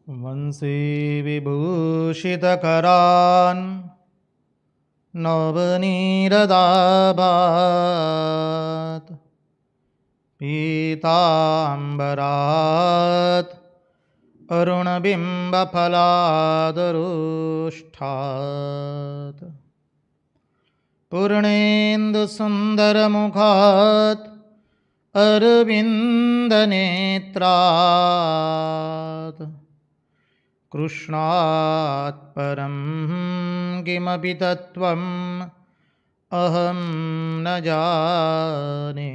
वंशी विभूषितकरान् नवनीरदाभात् पीताम्बरात् अरुणबिम्बफलादरुष्ठात् पूर्णेन्दुसुन्दरमुखात् अरविन्दनेत्रात् कृष्णात् परं किमपि तत्त्वम् अहं न जाने।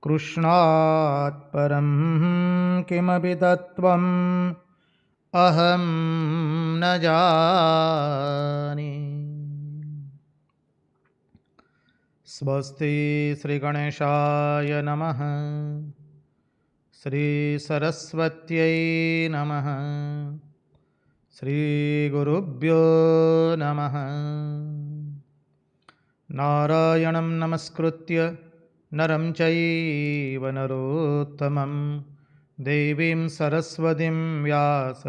कृष्णात् परं किमपि तत्त्वम् अहं न जाने। स्वस्ति श्रीगणेशाय नमः। श्रीसरस्वत्यै नमः। श्रीगुरुभ्यो नमः। नारायणं नमस्कृत्य नरं चैव नरोत्तमं देवीं सरस्वतीं व्यास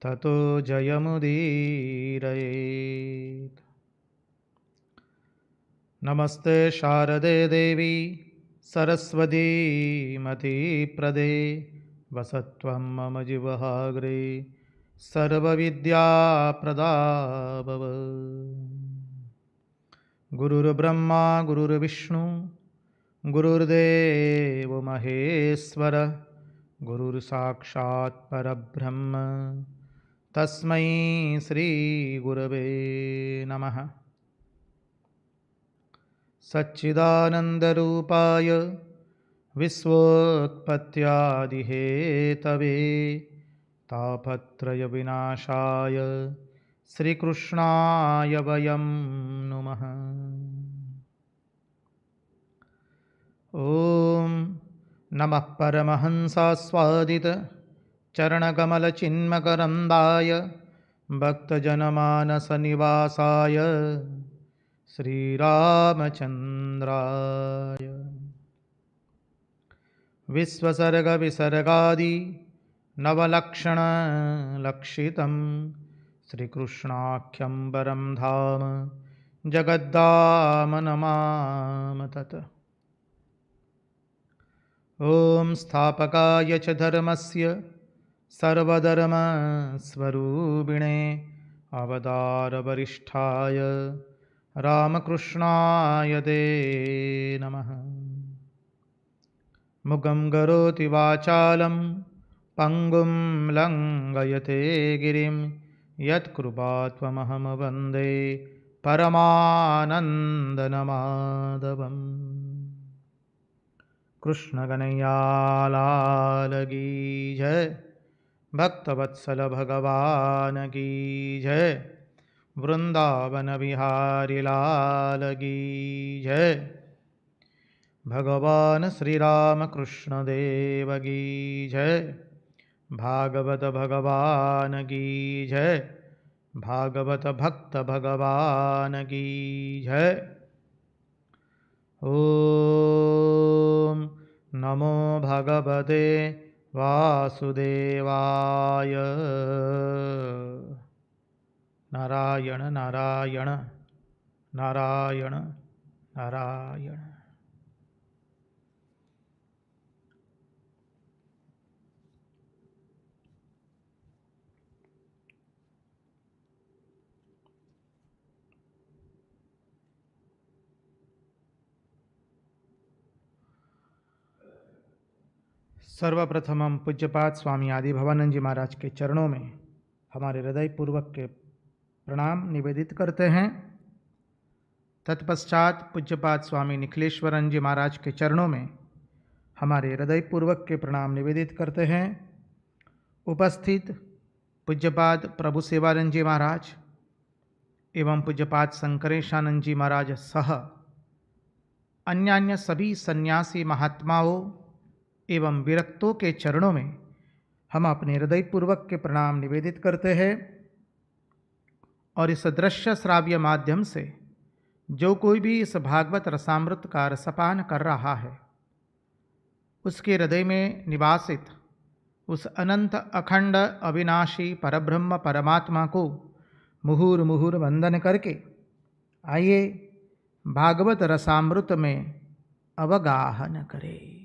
ततो जयमुदीरयेत्। नमस्ते शारदे देवी सरस्वती मतिप्रदे वसत्वं मम जिह्वाग्रे सर्वविद्याप्रदा भव। गुरुर्ब्रह्मा गुरुर्विष्णु गुरुर्देव महेश्वर गुरुर्साक्षात् परब्रह्म तस्मै श्रीगुरवे नमः। सच्चिदानन्दरूपाय विश्वोत्पत्त्यादिहेतवे तापत्रयविनाशाय श्रीकृष्णाय वयं नुमः। ॐ नमः परमहंसास्वादित चरणकमलचिन्मकरन्दाय भक्तजनमानसनिवासाय श्रीरामचन्द्राय विश्वसर्गविसर्गादि नवलक्षणलक्षितं श्रीकृष्णाख्यं परं धाम जगद्धाम नमामि तत्। ॐ स्थापकाय च धर्मस्य सर्वधर्मस्वरूपिणे अवतारवरिष्ठाय रामकृष्णाय ते नमः। मुखं करोति वाचालं पङ्गुं लङ्घयते गिरिं यत्कृपात्वमहं वन्दे परमानन्दमाधवम्। कृष्ण कन्हैया लाल की जय। भक्तवत्सल भगवान की जय। वृंदावन बिहारी लाल की जय। भगवान श्री राम कृष्ण देव की जय। भागवत भगवान की जय। भागवत भक्त भगवान की जय। ओम नमो भगवते वासुदेवाय। नारायण नारायण नारायण नारायण। सर्वप्रथम हम पूज्यपाद स्वामी आदि भवानंद जी महाराज के चरणों में हमारे हृदय पूर्वक के प्रणाम निवेदित करते हैं। तत्पश्चात पूज्यपाद स्वामी निखिलेश्वरन जी महाराज के चरणों में हमारे हृदय पूर्वक के प्रणाम निवेदित करते हैं। उपस्थित पूज्यपाद प्रभु सेवानंद जी महाराज एवं पूज्यपाद शंकरेशानंद जी महाराज सह अन्य सभी सन्यासी महात्माओं एवं विरक्तों के चरणों में हम अपने हृदय पूर्वक के प्रणाम निवेदित करते हैं। और इस दृश्य श्राव्य माध्यम से जो कोई भी इस भागवत रसामृत का रसपान कर रहा है उसके हृदय में निवासित उस अनंत अखंड अविनाशी परब्रह्म परमात्मा को मुहुर मुहुर वंदन करके आइए भागवत रसामृत में अवगाहन करें।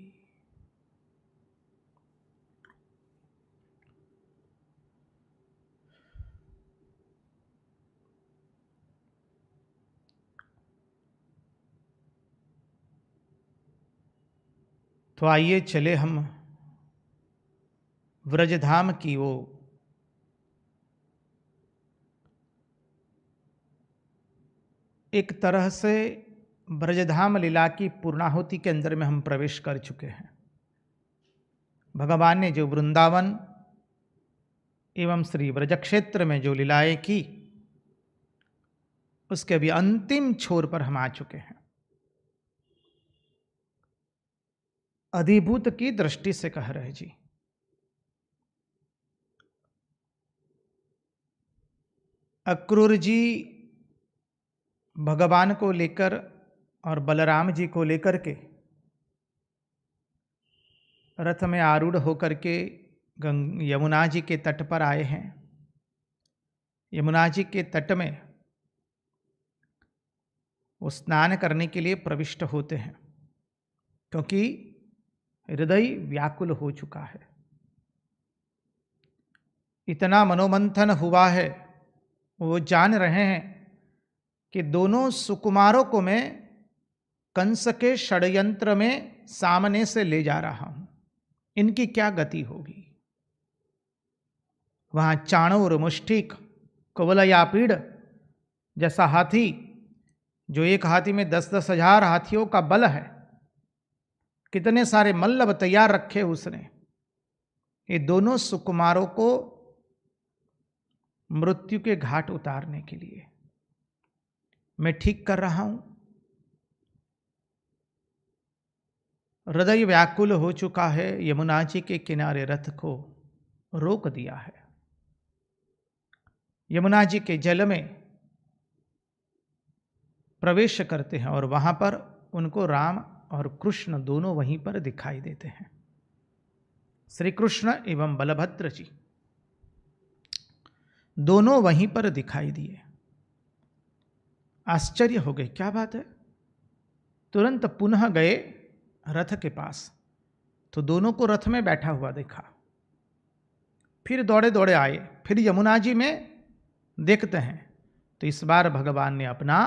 तो आइए चले हम व्रजधाम की वो एक तरह से ब्रजधाम लीला की पूर्णाहुति के अंदर में हम प्रवेश कर चुके हैं। भगवान ने जो वृंदावन एवं श्री ब्रज क्षेत्र में जो लीलाएं की, उसके अभी अंतिम छोर पर हम आ चुके हैं। अधिभूत की दृष्टि से कह रहे जी, अक्रूर जी भगवान को लेकर और बलराम जी को लेकर के रथ में आरूढ़ होकर के यमुना जी के तट पर आए हैं। यमुना जी के तट में वो स्नान करने के लिए प्रविष्ट होते हैं, क्योंकि हृदय व्याकुल हो चुका है। इतना मनोमंथन हुआ है, वो जान रहे हैं कि दोनों सुकुमारों को मैं कंस के षड्यंत्र में सामने से ले जा रहा हूं, इनकी क्या गति होगी। वहां चाणूर, मुष्टिक, कुवलयापीड़ जैसा हाथी, जो एक हाथी में 10-10 हजार हाथियों का बल है, कितने सारे मल्लब तैयार रखे उसने, ये दोनों सुकुमारों को मृत्यु के घाट उतारने के लिए मैं ठीक कर रहा हूं। हृदय व्याकुल हो चुका है, यमुना जी के किनारे रथ को रोक दिया है। यमुना जी के जल में प्रवेश करते हैं और वहां पर उनको राम और कृष्ण दोनों वहीं पर दिखाई देते हैं। श्री कृष्ण एवं बलभद्र जी दोनों वहीं पर दिखाई दिए। आश्चर्य हो गए, क्या बात है। तुरंत पुनः गए रथ के पास, तो दोनों को रथ में बैठा हुआ देखा। फिर दौड़े दौड़े आए, फिर यमुना जी में देखते हैं तो इस बार भगवान ने अपना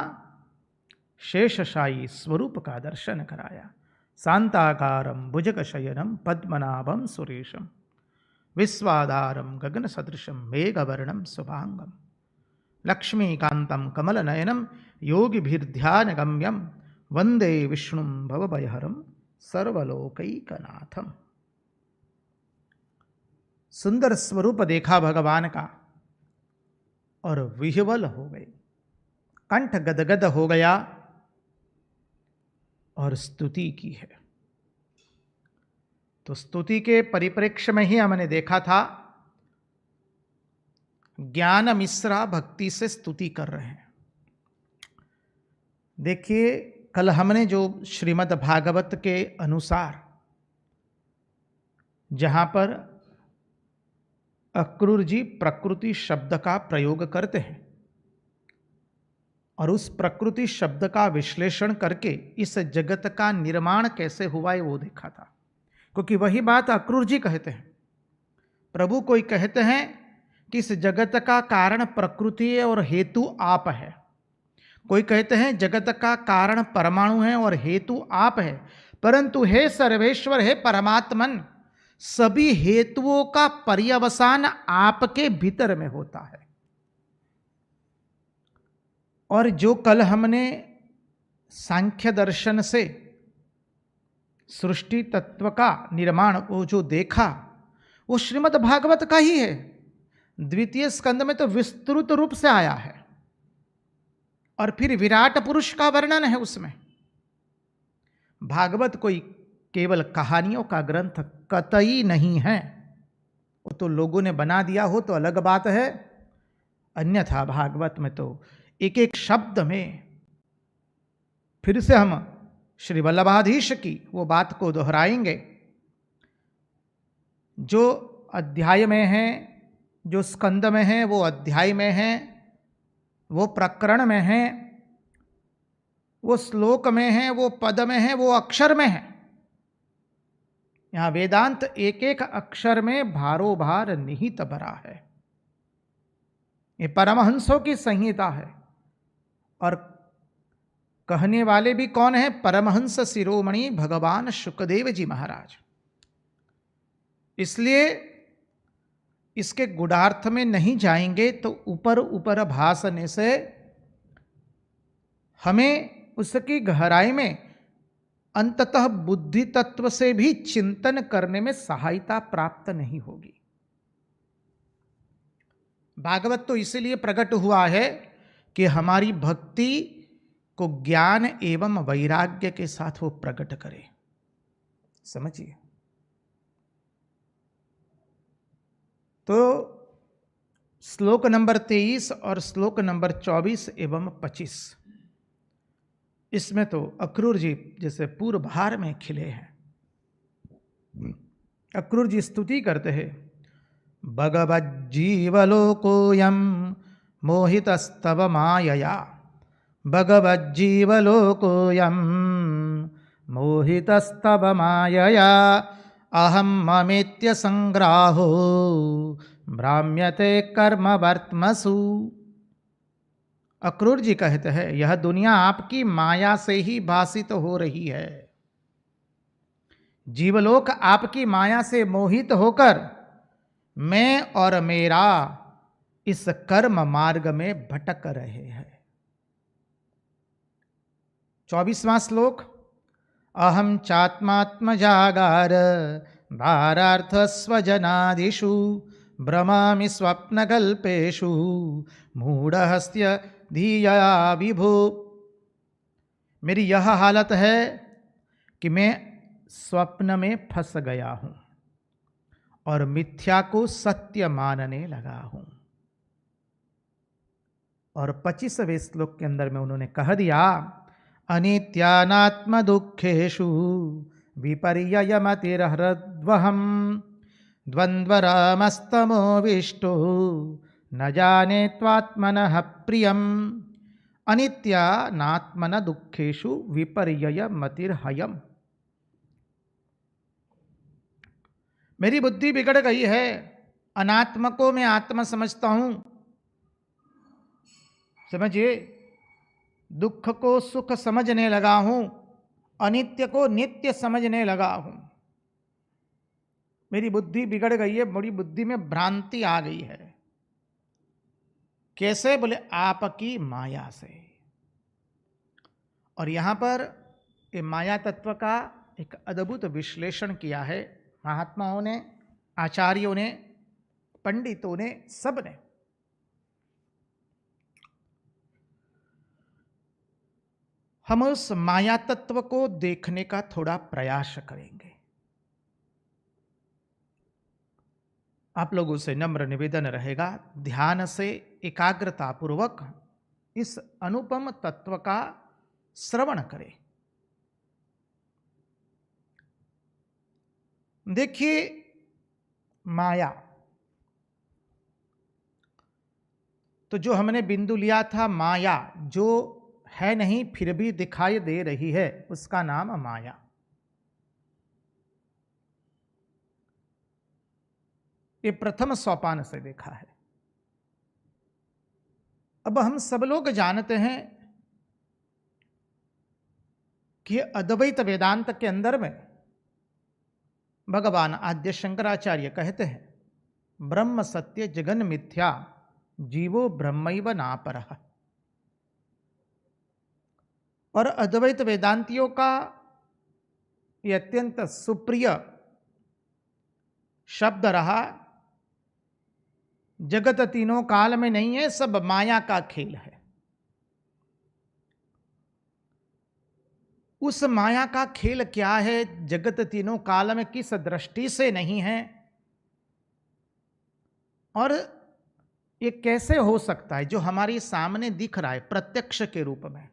शेषशायी स्वरूप का दर्शन कराया। शांताकारं भुजगशयनं पद्मनाभं सुरेशं विश्वाधारं गगन सदृशं मेघवर्णं शुभांगं लक्ष्मीकान्तं कमलनयनं योगिभिर्ध्यानगम्यं वंदे विष्णुं भवभयहरं सर्वलोकैकनाथम। सुंदर स्वरूप देखा भगवान का और विह्वल हो गए, कंठ गदगद हो गया और स्तुति की है। तो स्तुति के परिप्रेक्ष्य में ही हमने देखा था, ज्ञान मिश्रा भक्ति से स्तुति कर रहे हैं। देखिए, कल हमने जो श्रीमद् भागवत के अनुसार जहां पर अक्रूर जी प्रकृति शब्द का प्रयोग करते हैं और उस प्रकृति शब्द का विश्लेषण करके इस जगत का निर्माण कैसे हुआ है वो देखा था। क्योंकि वही बात अक्रूर जी कहते हैं। प्रभु कोई कहते हैं कि इस जगत का कारण प्रकृति है और हेतु आप है, कोई कहते हैं जगत का कारण परमाणु है और हेतु आप है, परंतु हे सर्वेश्वर, हे परमात्मन, सभी हेतुओं का पर्यवसान आपके भीतर में होता है। और जो कल हमने सांख्य दर्शन से सृष्टि तत्व का निर्माण वो जो देखा, वो श्रीमद् भागवत का ही है। द्वितीय स्कंद में तो विस्तृत रूप से आया है और फिर विराट पुरुष का वर्णन है उसमें। भागवत कोई केवल कहानियों का ग्रंथ कतई नहीं है। वो तो लोगों ने बना दिया हो तो अलग बात है, अन्यथा भागवत में तो एक एक शब्द में फिर से हम श्री वल्लभाधीश की वो बात को दोहराएंगे। जो अध्याय में है, जो स्कंद में है वो अध्याय में है, वो प्रकरण में है, वो श्लोक में है, वो पद में है, वो अक्षर में है। यहां वेदांत एक एक अक्षर में भारोभार निहित भरा है। ये परमहंसों की संहिता है। और कहने वाले भी कौन है? परमहंस शिरोमणि भगवान शुकदेव जी महाराज। इसलिए इसके गुणार्थ में नहीं जाएंगे तो ऊपर ऊपर भासने से हमें उसकी गहराई में अंततः बुद्धि तत्व से भी चिंतन करने में सहायता प्राप्त नहीं होगी। भागवत तो इसलिए प्रकट हुआ है कि हमारी भक्ति को ज्ञान एवं वैराग्य के साथ वो प्रकट करे। समझिए। तो श्लोक नंबर 23 और श्लोक नंबर 24 एवं 25, इसमें तो अक्रूर जी जैसे पूर्व भार में खिले हैं। अक्रूर जी स्तुति करते हैं, भगवज्जीवलोकोऽयं मोहितस्तव मायया, भगवज्जीवलोकोऽयं मोहितस्तव मायया, अहं ममेत्य संग्राहो भ्राम्यते कर्मवर्त्मसु। अक्रूर जी कहते हैं, यह दुनिया आपकी माया से ही भासित हो रही है। जीवलोक आपकी माया से मोहित होकर मैं और मेरा इस कर्म मार्ग में भटक रहे हैं। 24वां श्लोक, अहम चात्मात्मजागार भारार्थ स्वजनादिषु भ्रमामि स्वप्नकल्पेषु मूढ़हस्य धिया विभो। मेरी यह हालत है कि मैं स्वप्न में फंस गया हूं और मिथ्या को सत्य मानने लगा हूं। और 25वें श्लोक के अंदर में उन्होंने कह दिया, अनित्यानात्म दुखेषु विपर्ययमतिर्हृद्वहम् द्वन्द्वरामस्तमोविष्टो न जाने त्वात्मनः प्रियम्। अनित्यानात्मन दुखेषु विपर्ययमतिर्हयम्। मेरी बुद्धि बिगड़ गई है, अनात्म को मैं आत्मा समझता हूं। समझिए, दुख को सुख समझने लगा हूं, अनित्य को नित्य समझने लगा हूं। मेरी बुद्धि बिगड़ गई है, बड़ी बुद्धि में भ्रांति आ गई है। कैसे? बोले आपकी माया से। और यहां पर ये माया तत्व का एक अद्भुत विश्लेषण किया है महात्माओं ने, आचार्यों ने, पंडितों ने, सब ने। हम उस माया तत्व को देखने का थोड़ा प्रयास करेंगे। आप लोगों से नम्र निवेदन रहेगा, ध्यान से एकाग्रता पूर्वक इस अनुपम तत्व का श्रवण करें। देखिए, माया तो जो हमने बिंदु लिया था, माया जो है नहीं फिर भी दिखाई दे रही है, उसका नाम माया। ये प्रथम सोपान से देखा है। अब हम सब लोग जानते हैं कि अद्वैत वेदांत के अंदर में भगवान आद्य शंकराचार्य कहते हैं, ब्रह्म सत्य जगन मिथ्या जीवो ब्रह्मैव नापरः। और अद्वैत वेदांतियों का ये अत्यंत सुप्रिय शब्द रहा, जगत तीनों काल में नहीं है, सब माया का खेल है। उस माया का खेल क्या है, जगत तीनों काल में किस दृष्टि से नहीं है, और ये कैसे हो सकता है जो हमारे सामने दिख रहा है प्रत्यक्ष के रूप में,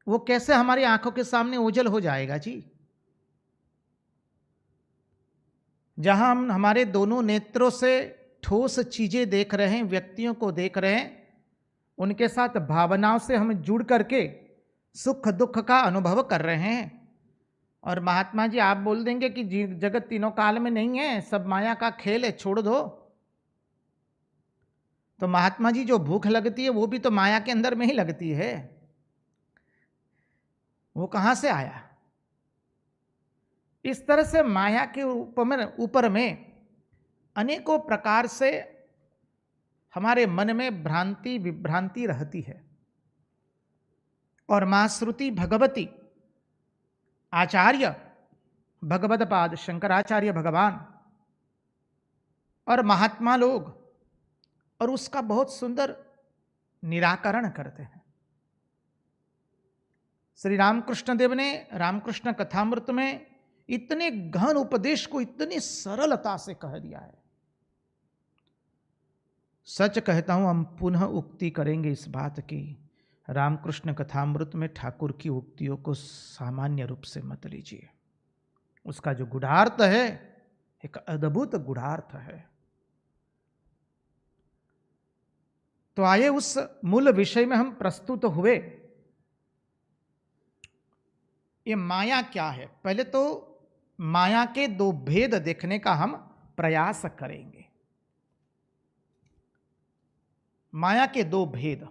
वो कैसे हमारी आंखों के सामने ओझल हो जाएगा जी। जहां हम हमारे दोनों नेत्रों से ठोस चीजें देख रहे हैं, व्यक्तियों को देख रहे हैं, उनके साथ भावनाओं से हम जुड़ करके सुख दुख का अनुभव कर रहे हैं। और महात्मा जी आप बोल देंगे कि जगत तीनों काल में नहीं है, सब माया का खेल है, छोड़ दो। तो महात्मा जी जो भूख लगती है वो भी तो माया के अंदर में ही लगती है, वो कहां से आया? इस तरह से माया के ऊपर में अनेकों प्रकार से हमारे मन में भ्रांति विभ्रांति रहती है। और मां श्रुति भगवती आचार्य भगवदपाद शंकराचार्य भगवान और महात्मा लोग और उसका बहुत सुंदर निराकरण करते हैं। श्री रामकृष्ण देव ने रामकृष्ण कथामृत में इतने गहन उपदेश को इतनी सरलता से कह दिया है। सच कहता हूं, हम पुनः उक्ति करेंगे इस बात की, रामकृष्ण कथामृत में ठाकुर की उक्तियों को सामान्य रूप से मत लीजिए। उसका जो गुढ़ार्थ है एक अद्भुत गुढ़ार्थ है। तो आइए उस मूल विषय में हम प्रस्तुत हुए। ये माया क्या है? पहले तो माया के दो भेद देखने का हम प्रयास करेंगे। माया के दो भेद।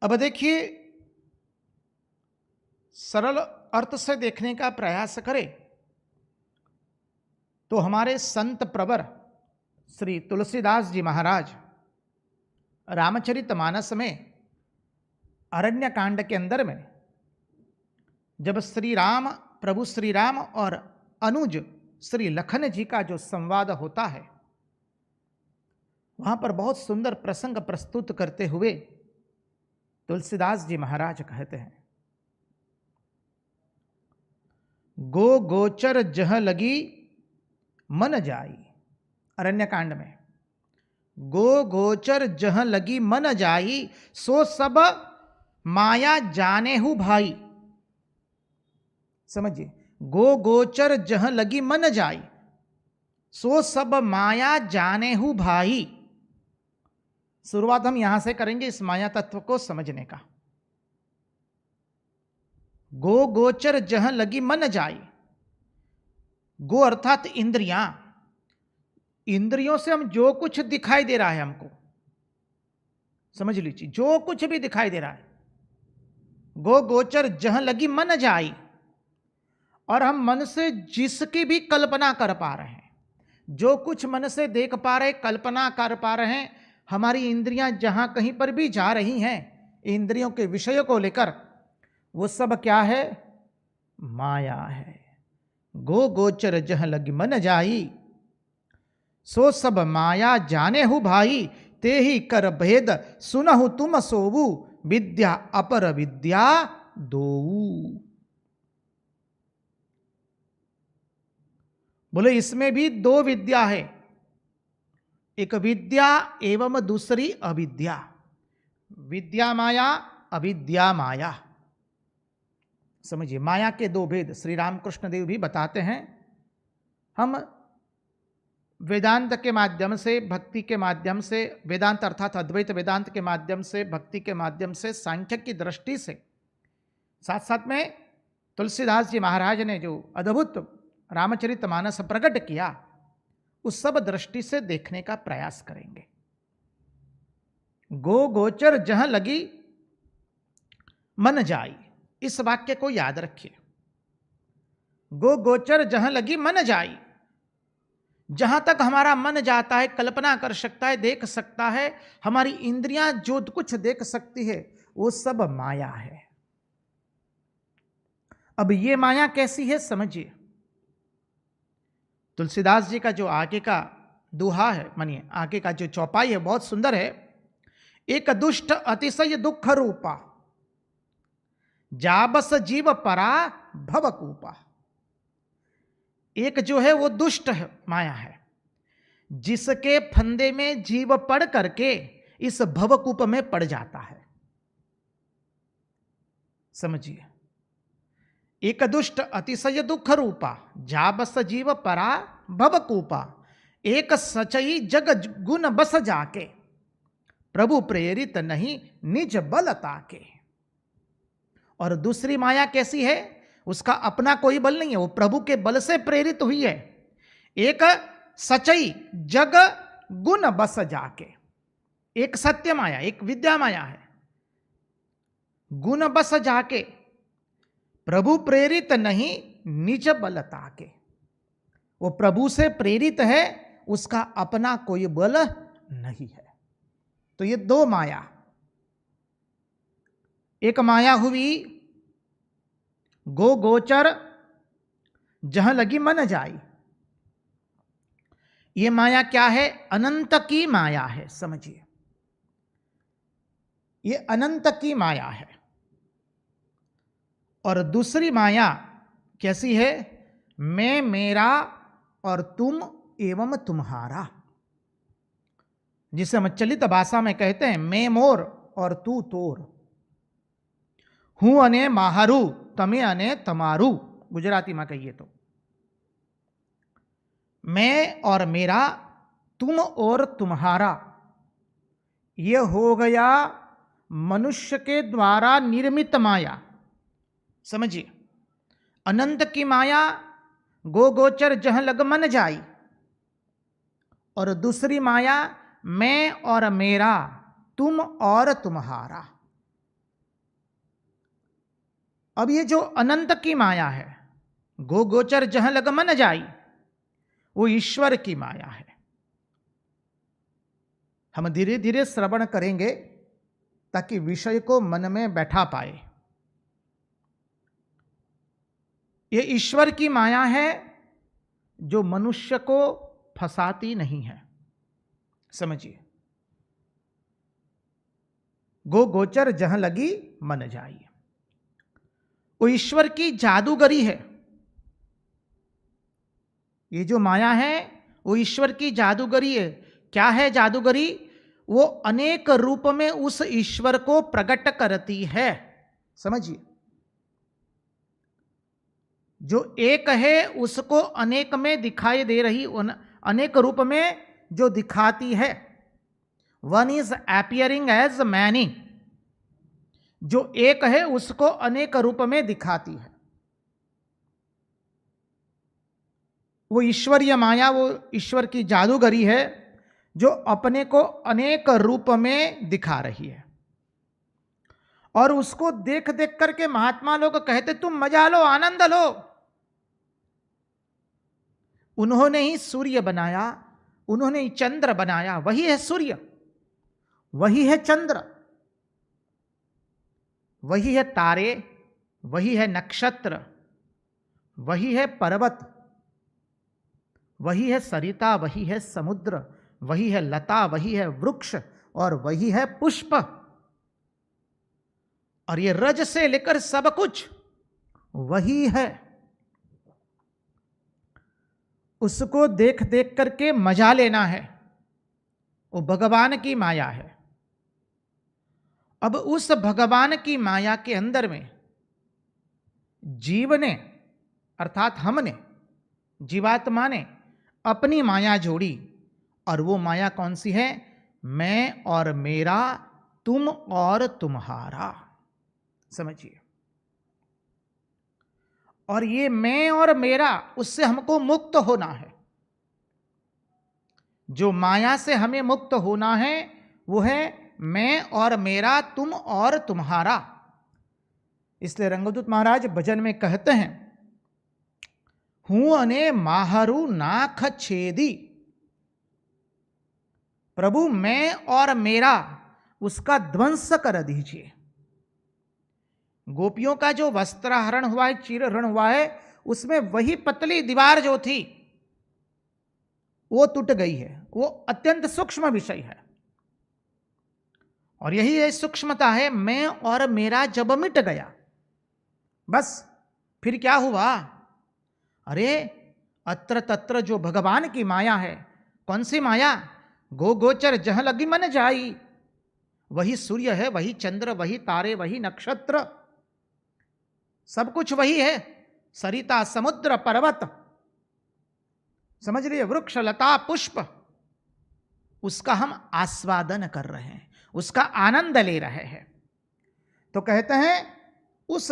अब देखिए, सरल अर्थ से देखने का प्रयास करें तो हमारे संत प्रवर श्री तुलसीदास जी महाराज रामचरितमानस में अरण्य कांड के अंदर में जब श्री राम, प्रभु श्री राम और अनुज श्री लखन जी का जो संवाद होता है, वहां पर बहुत सुंदर प्रसंग प्रस्तुत करते हुए तुलसीदास जी महाराज कहते हैं, गो गोचर जह लगी मन जाई। अरण्य कांड में गो गोचर जह लगी मन जाई, सो सब माया जाने हु भाई। समझिए, गो गोचर जह लगी मन जाई, सो सब माया जाने हु भाई। शुरुआत हम यहां से करेंगे इस माया तत्व को समझने का। गो गोचर जह लगी मन जाई। गो अर्थात इंद्रियां। इंद्रियों से हम जो कुछ दिखाई दे रहा है हमको, समझ लीजिए, जो कुछ भी दिखाई दे रहा है, गो गोचर जह लगी मन जाई। और हम मन से जिसकी भी कल्पना कर पा रहे हैं, जो कुछ मन से देख पा रहे, कल्पना कर पा रहे हैं, हमारी इंद्रियां जहां कहीं पर भी जा रही हैं इंद्रियों के विषयों को लेकर, वो सब क्या है? माया है। गो गोचर जह लगी मन जाई, सो सब माया जाने हु भाई। ते ही कर भेद सुनहु तुम सोवु, विद्या अपर विद्या दोऊ। बोले इसमें भी दो विद्या है, एक विद्या एवं दूसरी अविद्या। विद्या माया, अविद्या माया। समझिए, माया के दो भेद श्री रामकृष्ण देव भी बताते हैं। हम वेदांत के माध्यम से, भक्ति के माध्यम से, वेदांत अर्थात अद्वैत वेदांत के माध्यम से, भक्ति के माध्यम से, सांख्य की दृष्टि से, साथ साथ में तुलसीदास जी महाराज ने जो अद्भुत रामचरितमानस प्रकट किया, उस सब दृष्टि से देखने का प्रयास करेंगे। गो गोचर जहां लगी मन जाई, इस वाक्य को याद रखिए। गो गोचर जहां लगी मन जाई। जहां तक हमारा मन जाता है, कल्पना कर सकता है, देख सकता है, हमारी इंद्रियां जो कुछ देख सकती है, वो सब माया है। अब ये माया कैसी है समझिए। तुलसीदास जी का जो आगे का दोहा है, मानिए आगे का जो चौपाई है, बहुत सुंदर है। एक दुष्ट अतिशय दुख रूपा, जाबस जीव परा भवकूपा। एक जो है वो दुष्ट है, माया है, जिसके फंदे में जीव पड़ करके इस भवकूप में पड़ जाता है। समझिए, एक दुष्ट अतिशय दुख रूपा, जा बस जीव परा भव कूपा, एक सचई जग गुण बस जाके, प्रभु प्रेरित नहीं निज बल ताके। और दूसरी माया कैसी है? उसका अपना कोई बल नहीं है, वो प्रभु के बल से प्रेरित हुई है। एक सचई जग गुण बस जाके, एक सत्य माया, एक विद्या माया है। गुण बस जाके, प्रभु प्रेरित नहीं निज बल ताके। वो प्रभु से प्रेरित है, उसका अपना कोई बल नहीं है। तो ये दो माया, एक माया हुई गो गोचर जहां लगी मन जाई। ये माया क्या है? अनंत की माया है, समझिए, ये अनंत की माया है। और दूसरी माया कैसी है? मैं मेरा और तुम एवं तुम्हारा, जिसे हम चलित भाषा में कहते हैं मैं मोर और तू तोर। हूं अने माहरू, तमे अने तमारू, गुजराती में कहिए तो। मैं और मेरा, तुम और तुम्हारा, यह हो गया मनुष्य के द्वारा निर्मित माया। समझिए, अनंत की माया गो गोचर जहां लग मन जाई, और दूसरी माया मैं और मेरा, तुम और तुम्हारा। अब ये जो अनंत की माया है, गो गोचर जहां लग मन जाई, वो ईश्वर की माया है। हम धीरे धीरे श्रवण करेंगे ताकि विषय को मन में बैठा पाए। ये ईश्वर की माया है जो मनुष्य को फंसाती नहीं है। समझिए, गो गोचर जहां लगी मन जाई, वो ईश्वर की जादूगरी है। ये जो माया है वो ईश्वर की जादूगरी है। क्या है जादूगरी? वो अनेक रूप में उस ईश्वर को प्रकट करती है। समझिए, जो एक है उसको अनेक में दिखाई दे रही, अनेक रूप में जो दिखाती है। One is appearing as many, जो एक है उसको अनेक रूप में दिखाती है। वो ईश्वरीय माया, वो ईश्वर की जादूगरी है जो अपने को अनेक रूप में दिखा रही है। और उसको देख देख करके महात्मा लोग कहते तुम मजा लो, आनंद लो। उन्होंने ही सूर्य बनाया, उन्होंने ही चंद्र बनाया, वही है सूर्य, वही है चंद्र, वही है तारे, वही है नक्षत्र, वही है पर्वत, वही है सरिता, वही है समुद्र, वही है लता, वही है वृक्ष, और वही है पुष्प। और ये रज से लेकर सब कुछ वही है। उसको देख देख करके मजा लेना है, वो भगवान की माया है। अब उस भगवान की माया के अंदर में जीव ने, अर्थात हमने, जीवात्मा ने अपनी माया जोड़ी। और वो माया कौन सी है? मैं और मेरा, तुम और तुम्हारा। समझिए, और ये मैं और मेरा, उससे हमको मुक्त होना है। जो माया से हमें मुक्त होना है वो है मैं और मेरा, तुम और तुम्हारा। इसलिए रंगदूत महाराज भजन में कहते हैं, हूं अने माहरू नाख छेदी। प्रभु मैं और मेरा, उसका ध्वंस कर दीजिए। गोपियों का जो वस्त्रहरण हुआ है, चीरहरण हुआ है, उसमें वही पतली दीवार जो थी वो टूट गई है। वो अत्यंत सूक्ष्म विषय है, और यही है सूक्ष्मता है। मैं और मेरा जब मिट गया, बस फिर क्या हुआ? अरे अत्र तत्र जो भगवान की माया है, कौन सी माया? गो गोचर जहां लगी मन जाई, वही सूर्य है, वही चंद्र, वही तारे, वही नक्षत्र, सब कुछ वही है, सरिता समुद्र पर्वत, समझ रही है, वृक्ष लता पुष्प, उसका हम आस्वादन कर रहे हैं, उसका आनंद ले रहे हैं। तो कहते हैं उस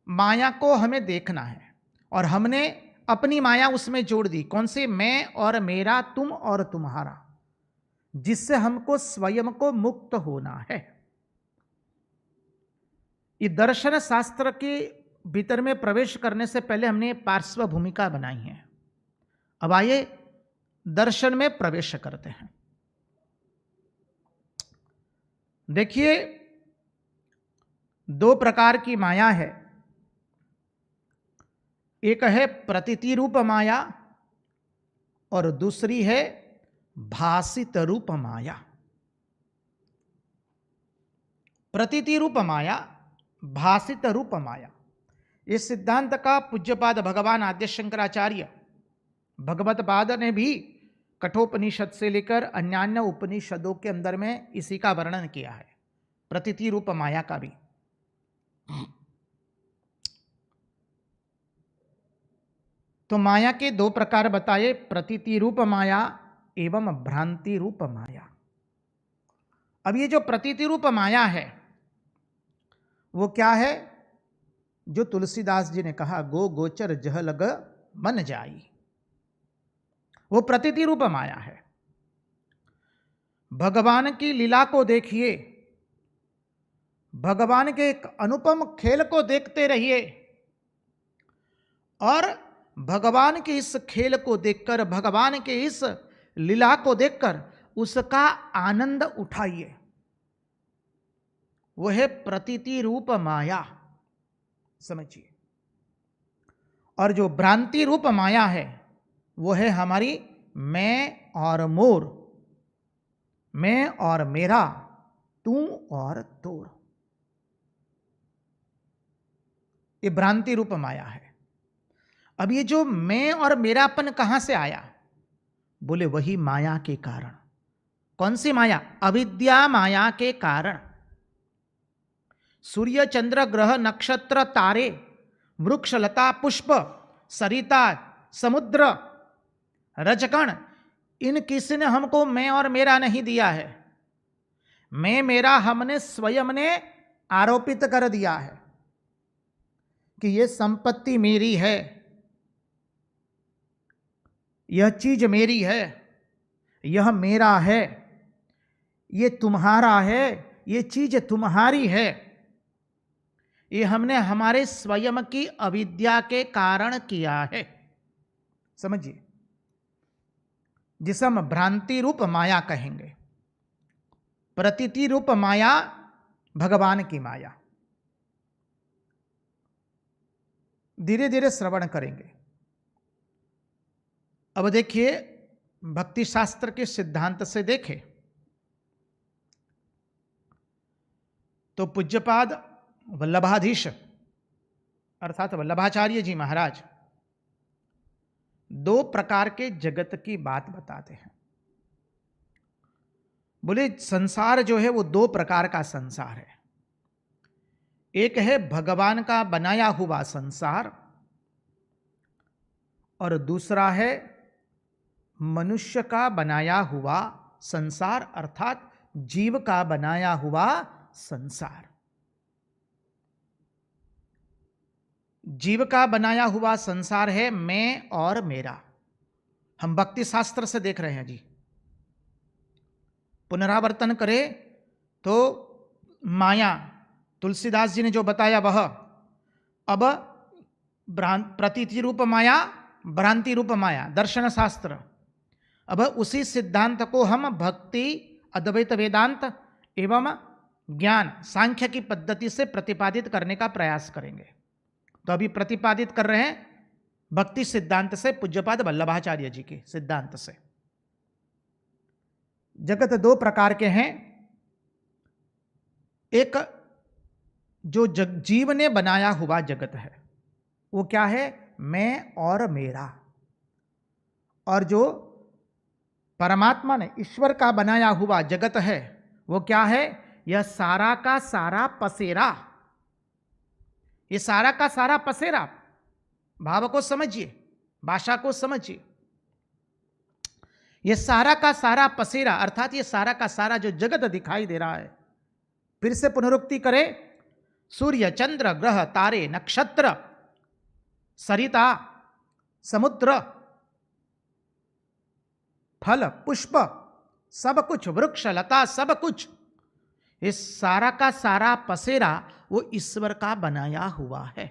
माया को हमें देखना है, और हमने अपनी माया उसमें जोड़ दी। कौन सी? मैं और मेरा, तुम और तुम्हारा, जिससे हमको स्वयं को मुक्त होना है। ये दर्शन शास्त्र के भीतर में प्रवेश करने से पहले हमने पार्श्व भूमिका बनाई है। अब आइए दर्शन में प्रवेश करते हैं। देखिए, दो प्रकार की माया है। एक है प्रतीति रूप माया और दूसरी है भासित रूप माया। प्रतीति रूप माया, भासित रूप माया, इस सिद्धांत का पूज्यपाद भगवान आद्य शंकराचार्य भगवत पाद ने भी कठोपनिषद से लेकर अन्यान्य उपनिषदों के अंदर में इसी का वर्णन किया है, प्रतीति रूप माया का भी। तो माया के दो प्रकार बताए, प्रतीति रूप माया एवं भ्रांति रूप माया। अब ये जो प्रतीति रूप माया है वो क्या है? जो तुलसीदास जी ने कहा, गो गोचर जह लग मन जाई, वो प्रतीति रूप माया है। भगवान की लीला को देखिए, भगवान के एक अनुपम खेल को देखते रहिए, और भगवान के इस खेल को देखकर, भगवान के इस लीला को देखकर उसका आनंद उठाइए। वह है प्रतीति रूप माया, समझिए। और जो भ्रांति रूप माया है वो है हमारी मैं और मोर, मैं और मेरा, तू और तोर। ये भ्रांति रूप माया है। अब ये जो मैं और मेरापन कहां से आया? बोले वही माया के कारण। कौन सी माया? अविद्या माया के कारण। सूर्य चंद्र ग्रह नक्षत्र तारे वृक्ष लता पुष्प सरिता समुद्र रजकण, इन किसी ने हमको मैं और मेरा नहीं दिया है। मैं मेरा हमने स्वयं ने आरोपित कर दिया है कि यह संपत्ति मेरी है, यह चीज मेरी है, यह मेरा है, ये तुम्हारा है, ये चीज तुम्हारी है। ये हमने हमारे स्वयं की अविद्या के कारण किया है, समझिए, जिसे हम भ्रांति रूप माया कहेंगे। प्रतीति रूप माया भगवान की माया। धीरे धीरे श्रवण करेंगे। अब देखिए, भक्ति शास्त्र के सिद्धांत से देखें तो पूज्यपाद वल्लभाधीश अर्थात वल्लभाचार्य जी महाराज दो प्रकार के जगत की बात बताते हैं। बोले संसार जो है वो दो प्रकार का संसार है। एक है भगवान का बनाया हुआ संसार, और दूसरा है मनुष्य का बनाया हुआ संसार, अर्थात जीव का बनाया हुआ संसार। जीव का बनाया हुआ संसार है मैं और मेरा। हम भक्ति शास्त्र से देख रहे हैं जी। पुनरावर्तन करें तो माया तुलसीदास जी ने जो बताया वह, अब प्रतीति रूप माया, भ्रांति रूप माया, दर्शन शास्त्र। अब उसी सिद्धांत को हम भक्ति, अद्वैत वेदांत एवं ज्ञान सांख्य की पद्धति से प्रतिपादित करने का प्रयास करेंगे। तो अभी प्रतिपादित कर रहे हैं भक्ति सिद्धांत से, पूज्यपाद वल्लभाचार्य जी के सिद्धांत से। जगत दो प्रकार के हैं। एक जो जीव ने बनाया हुआ जगत है वो क्या है? मैं और मेरा। और जो परमात्मा ने, ईश्वर का बनाया हुआ जगत है वो क्या है? यह सारा का सारा पसेरा, ये सारा का सारा पसेरा, भाव को समझिए, भाषा को समझिए, ये सारा का सारा पसेरा अर्थात ये सारा का सारा जो जगत दिखाई दे रहा है, फिर से पुनरुक्ति करें, सूर्य, चंद्र, ग्रह, तारे, नक्षत्र, सरिता, समुद्र, फल, पुष्प, सब कुछ, वृक्ष, लता, सब कुछ, ये सारा का सारा पसेरा वो ईश्वर का बनाया हुआ है।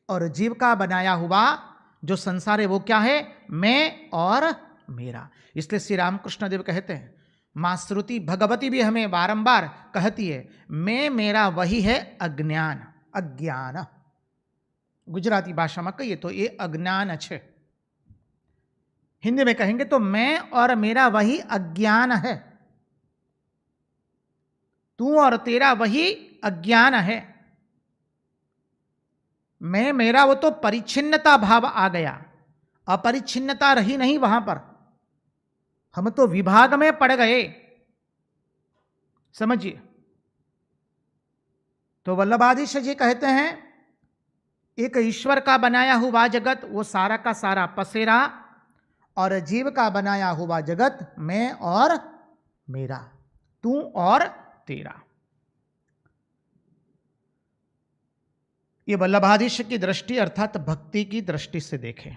और जीव का बनाया हुआ जो संसार है वो क्या है? मैं और मेरा। इसलिए श्री रामकृष्ण देव कहते हैं, मां श्रुति भगवती भी हमें बारंबार कहती है, मैं मेरा वही है अज्ञान। अज्ञान गुजराती भाषा में कहिए तो ये अज्ञान है, हिंदी में कहेंगे तो मैं और मेरा वही अज्ञान है, तू और तेरा वही अज्ञान है। मैं मेरा वो तो परिच्छिन्नता भाव आ गया, अपरिच्छिन्नता रही नहीं वहां पर, हम तो विभाग में पड़ गए, समझिए। तो वल्लभाधीश जी कहते हैं, एक ईश्वर का बनाया हुआ जगत वो सारा का सारा पसेरा, और जीव का बनाया हुआ जगत मैं और मेरा, तू और तेरा। ये वल्लभाधीश की दृष्टि अर्थात भक्ति की दृष्टि से देखें।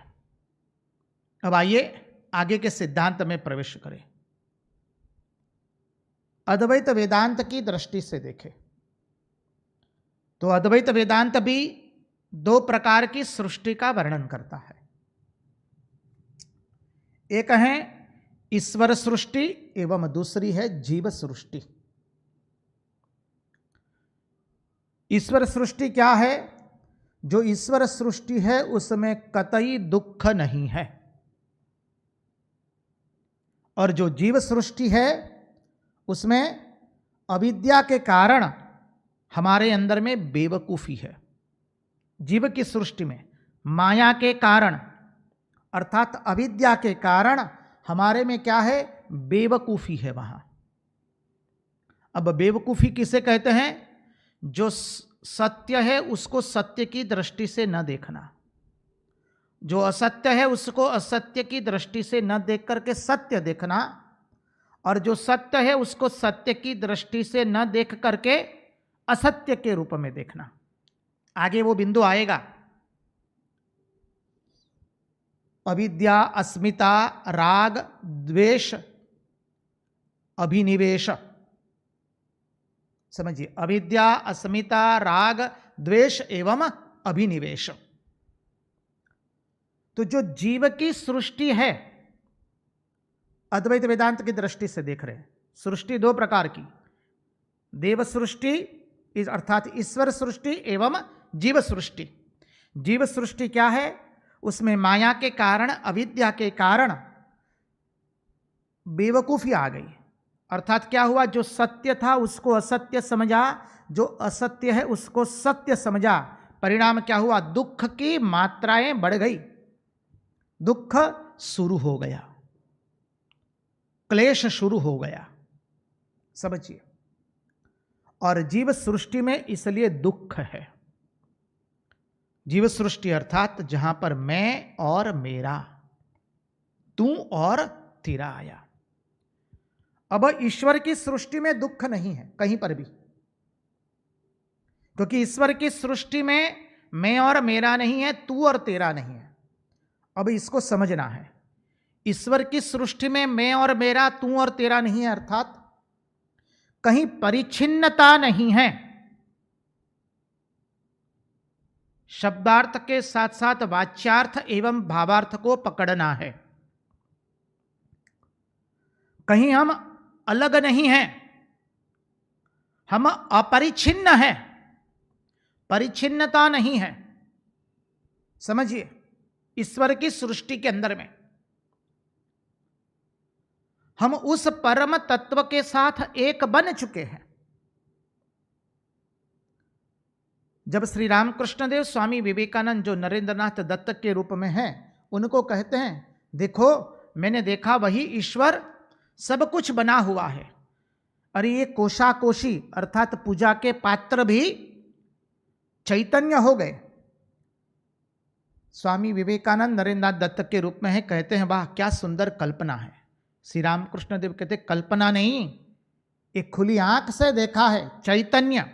अब आइए आगे के सिद्धांत में प्रवेश करें, अद्वैत वेदांत की दृष्टि से देखें तो अद्वैत वेदांत भी दो प्रकार की सृष्टि का वर्णन करता है। एक है ईश्वर सृष्टि एवं दूसरी है जीव सृष्टि। ईश्वर सृष्टि क्या है? जो ईश्वर सृष्टि है उसमें कतई दुख नहीं है, और जो जीव सृष्टि है उसमें अविद्या के कारण हमारे अंदर में बेवकूफी है। जीव की सृष्टि में माया के कारण अर्थात अविद्या के कारण हमारे में क्या है? बेवकूफी है वहां। अब बेवकूफी किसे कहते हैं? जो सत्य है उसको सत्य की दृष्टि से न देखना, जो असत्य है उसको असत्य की दृष्टि से न देख करके सत्य देखना, और जो सत्य है उसको सत्य की दृष्टि से न देख करके असत्य के रूप में देखना। आगे वो बिंदु आएगा, अविद्या, अस्मिता, राग, द्वेष, अभिनिवेश। समझिए, अविद्या, अस्मिता, राग, द्वेष एवं अभिनिवेश। तो जो जीव की सृष्टि है अद्वैत वेदांत की दृष्टि से देख रहे हैं, सृष्टि दो प्रकार की, देव सृष्टि अर्थात ईश्वर सृष्टि एवं जीव सृष्टि। जीव सृष्टि क्या है? उसमें माया के कारण, अविद्या के कारण बेवकूफी आ गई, अर्थात क्या हुआ? जो सत्य था उसको असत्य समझा, जो असत्य है उसको सत्य समझा। परिणाम क्या हुआ? दुख की मात्राएं बढ़ गई, दुख शुरू हो गया, क्लेश शुरू हो गया, समझिए। और जीव सृष्टि में इसलिए दुख है। जीव सृष्टि अर्थात जहां पर मैं और मेरा, तू और तेरा आया। अब ईश्वर की सृष्टि में दुख नहीं है कहीं पर भी, क्योंकि ईश्वर की सृष्टि में मैं और मेरा नहीं है, तू और तेरा नहीं है। अब इसको समझना है, ईश्वर की सृष्टि में मैं और मेरा, तू और तेरा नहीं है, अर्थात कहीं परिच्छिन्नता नहीं है। शब्दार्थ के साथ साथ वाच्यार्थ एवं भावार्थ को पकड़ना है। कहीं हम अलग नहीं हैं, हम अपरिच्छिन्न हैं, परिच्छिन्नता नहीं है। समझिए, ईश्वर की सृष्टि के अंदर में हम उस परम तत्व के साथ एक बन चुके हैं। जब श्री रामकृष्ण देव स्वामी विवेकानंद जो नरेंद्रनाथ दत्त के रूप में हैं, उनको कहते हैं, देखो मैंने देखा वही ईश्वर सब कुछ बना हुआ है, अरे ये कोशाकोशी अर्थात पूजा के पात्र भी चैतन्य हो गए। स्वामी विवेकानंद नरेंद्रनाथ दत्त के रूप में है, कहते हैं वाह क्या सुंदर कल्पना है। श्री रामकृष्ण देव कहते कल्पना नहीं, एक खुली आंख से देखा है चैतन्य।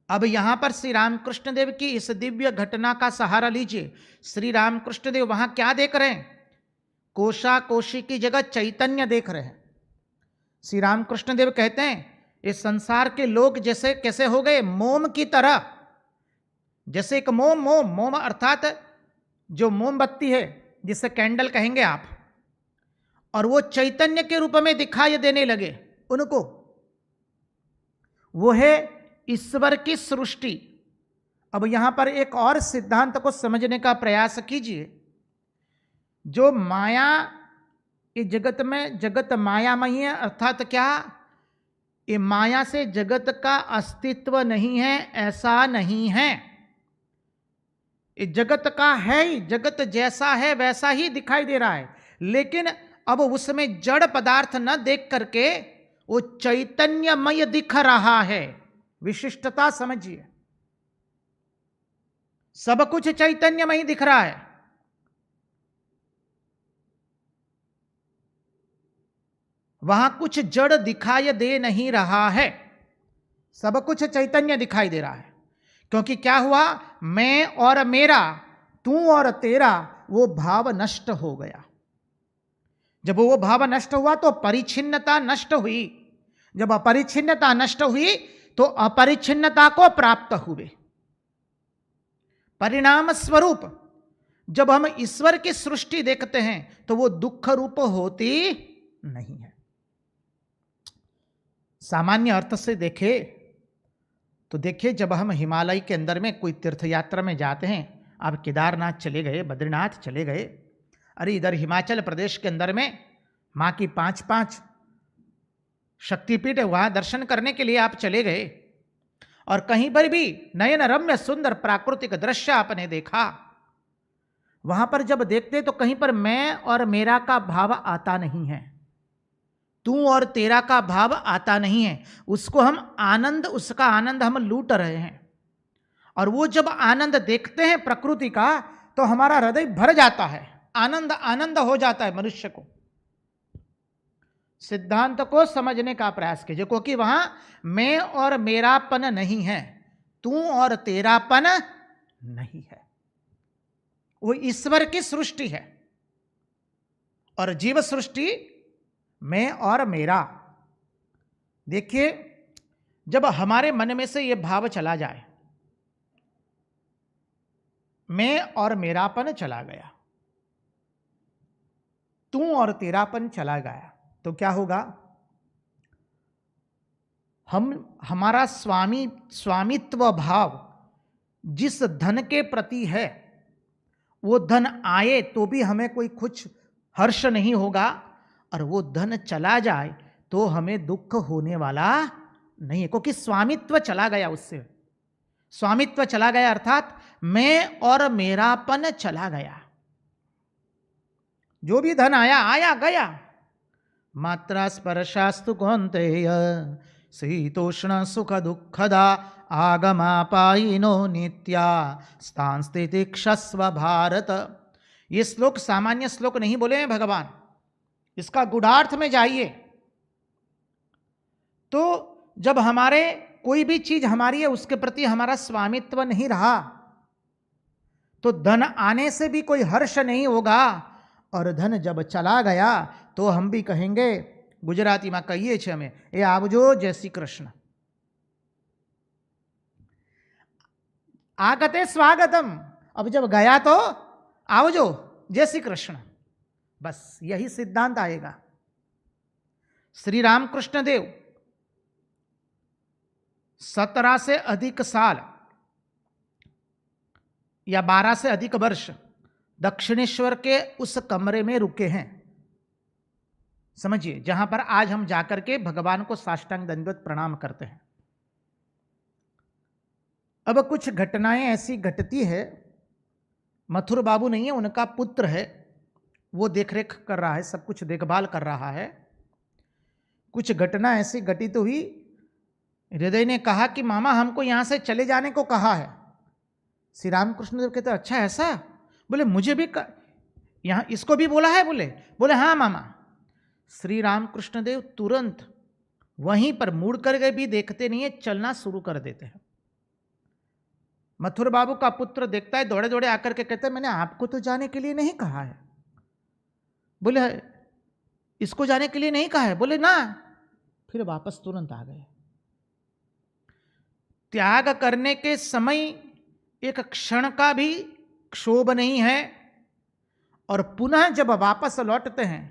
अब यहां पर श्री रामकृष्ण देव की इस दिव्य घटना का सहारा लीजिए। श्री रामकृष्ण देव वहां क्या देख रहे हैं? कोशा कोशी की जगह चैतन्य देख रहे हैं। श्री रामकृष्ण देव कहते हैं इस संसार के लोग जैसे कैसे हो गए, मोम की तरह। जैसे एक मोम अर्थात जो मोमबत्ती है, जिसे कैंडल कहेंगे आप, और वो चैतन्य के रूप में दिखाई देने लगे उनको। वो है ईश्वर की सृष्टि। अब यहां पर एक और सिद्धांत को समझने का प्रयास कीजिए। जो माया इस जगत में, जगत मायामयी है, अर्थात क्या, ये माया से जगत का अस्तित्व नहीं है, ऐसा नहीं है। ये जगत का है ही, जगत जैसा है वैसा ही दिखाई दे रहा है, लेकिन अब उसमें जड़ पदार्थ न देख करके वो चैतन्यमय दिख रहा है। विशिष्टता समझिए, सब कुछ चैतन्यमय दिख रहा है। वहां कुछ जड़ दिखाई दे नहीं रहा है, सब कुछ चैतन्य दिखाई दे रहा है। क्योंकि क्या हुआ, मैं और मेरा, तू और तेरा, वो भाव नष्ट हो गया। जब वो भाव नष्ट हुआ तो परिच्छिन्नता नष्ट हुई। जब अपरिच्छिन्नता नष्ट हुई तो अपरिच्छिन्नता को प्राप्त हुए। परिणाम स्वरूप जब हम ईश्वर की सृष्टि देखते हैं तो वो दुख रूप होती नहीं है। सामान्य अर्थ से देखे तो देखिए, जब हम हिमालय के अंदर में कोई तीर्थ यात्रा में जाते हैं, आप केदारनाथ चले गए, बद्रीनाथ चले गए, अरे इधर हिमाचल प्रदेश के अंदर में माँ की 5 शक्तिपीठ है, वहाँ दर्शन करने के लिए आप चले गए, और कहीं पर भी नयन रम्य सुंदर प्राकृतिक दृश्य आपने देखा, वहाँ पर जब देखते तो कहीं पर मैं और मेरा का भाव आता नहीं है, तू और तेरा का भाव आता नहीं है। उसको हम आनंद, उसका आनंद हम लूट रहे हैं। और वो जब आनंद देखते हैं प्रकृति का तो हमारा हृदय भर जाता है, आनंद आनंद हो जाता है मनुष्य को। सिद्धांत को समझने का प्रयास कीजिए, क्योंकि वहां मैं और मेरापन नहीं है, तू और तेरापन नहीं है। वो ईश्वर की सृष्टि है, और जीव सृष्टि मैं और मेरा। देखिए, जब हमारे मन में से यह भाव चला जाए, मैं और मेरापन चला गया, तू और तेरापन चला गया, तो क्या होगा, हमारा स्वामित्व भाव जिस धन के प्रति है, वो धन आए तो भी हमें कोई कुछ हर्ष नहीं होगा, और वो धन चला जाए तो हमें दुख होने वाला नहीं है, क्योंकि स्वामित्व चला गया। उससे स्वामित्व चला गया अर्थात मैं और मेरापन चला गया। जो भी धन आया आया गया। मात्रा स्पर्शास्तु कौन्तेय शीतोष्ण सुख दुःखदा आगमापायिनो नित्या स्थान स्थिति क्षस्व भारत। ये श्लोक सामान्य श्लोक नहीं बोले हैं भगवान, इसका गूढ़ार्थ में जाइए। तो जब हमारे कोई भी चीज हमारी है, उसके प्रति हमारा स्वामित्व नहीं रहा, तो धन आने से भी कोई हर्ष नहीं होगा, और धन जब चला गया तो हम भी कहेंगे, गुजराती में कहिए छे हमें, ए आवजो जय श्री कृष्ण, आगते स्वागतम। अब जब गया तो आवजो जय श्री कृष्ण, बस यही सिद्धांत आएगा। श्री रामकृष्ण देव 17 से अधिक साल या 12 से अधिक वर्ष दक्षिणेश्वर के उस कमरे में रुके हैं। समझिए, जहां पर आज हम जाकर के भगवान को साष्टांग दंडवत प्रणाम करते हैं। अब कुछ घटनाएं ऐसी घटती है, मथुर बाबू नहीं है, उनका पुत्र है, वो देखरेख कर रहा है, सब कुछ देखभाल कर रहा है। कुछ घटना ऐसी घटित हुई हृदय ने कहा कि मामा हमको यहां से चले जाने को कहा है। श्री रामकृष्ण देव कहते अच्छा ऐसा? बोले मुझे भी यहां इसको भी बोला है? बोले बोले हाँ मामा। श्री रामकृष्ण देव तुरंत वहीं पर मुड़ कर भी देखते नहीं है, चलना शुरू कर देते हैं। मथुर बाबू का पुत्र देखता है, दौड़े दौड़े आकर के कहते हैं मैंने आपको तो जाने के लिए नहीं कहा है। बोले इसको जाने के लिए नहीं कहा है? बोले ना। फिर वापस तुरंत आ गए। त्याग करने के समय एक क्षण का भी क्षोभ नहीं है, और पुनः जब वापस लौटते हैं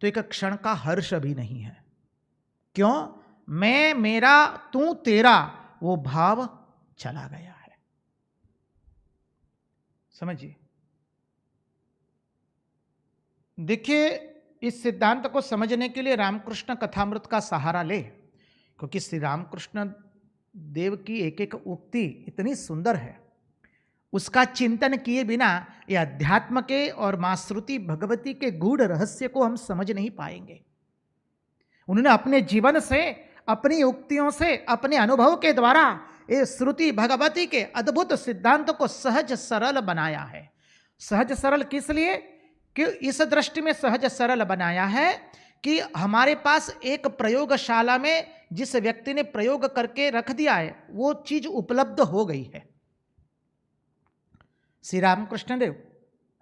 तो एक क्षण का हर्ष भी नहीं है। क्यों? मैं मेरा तू तेरा वो भाव चला गया है। समझिए। देखिए, इस सिद्धांत को समझने के लिए रामकृष्ण कथामृत का सहारा ले, क्योंकि श्री रामकृष्ण देव की एक एक उक्ति इतनी सुंदर है, उसका चिंतन किए बिना ये अध्यात्म के और मां श्रुति भगवती के गूढ़ रहस्य को हम समझ नहीं पाएंगे। उन्होंने अपने जीवन से, अपनी उक्तियों से, अपने अनुभव के द्वारा ये श्रुति भगवती के अद्भुत सिद्धांत को सहज सरल बनाया है। सहज सरल किस लिए? कि इस दृष्टि में सहज सरल बनाया है कि हमारे पास एक प्रयोगशाला में जिस व्यक्ति ने प्रयोग करके रख दिया है वो चीज उपलब्ध हो गई है। श्री रामकृष्ण देव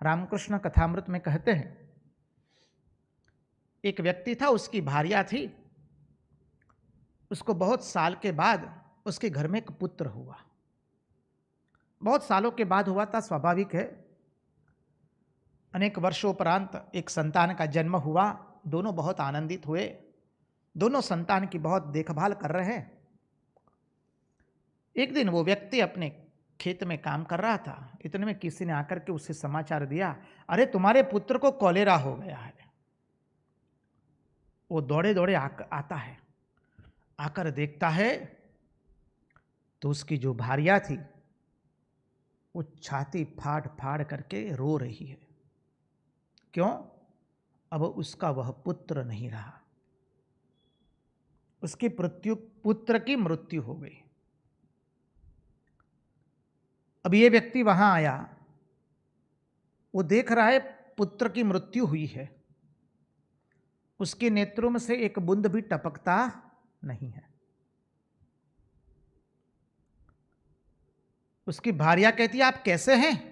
रामकृष्ण कथामृत में कहते हैं, एक व्यक्ति था, उसकी भार्या थी, उसको बहुत साल के बाद उसके घर में एक पुत्र हुआ। बहुत सालों के बाद हुआ था, स्वाभाविक है। अनेक वर्षों उपरांत एक संतान का जन्म हुआ। दोनों बहुत आनंदित हुए, दोनों संतान की बहुत देखभाल कर रहे हैं। एक दिन वो व्यक्ति अपने खेत में काम कर रहा था, इतने में किसी ने आकर के उसे समाचार दिया, अरे तुम्हारे पुत्र को कॉलेरा हो गया है। वो दौड़े दौड़े आता है, आकर देखता है तो उसकी जो भार्या थी वो छाती फाड़ फाड़ करके रो रही है। क्यों? अब उसका वह पुत्र नहीं रहा, उसके पुत्र की मृत्यु हो गई। अब ये व्यक्ति वहां आया, वो देख रहा है पुत्र की मृत्यु हुई है, उसके नेत्रों में से एक बूंद भी टपकता नहीं है। उसकी भार्या कहती है आप कैसे हैं?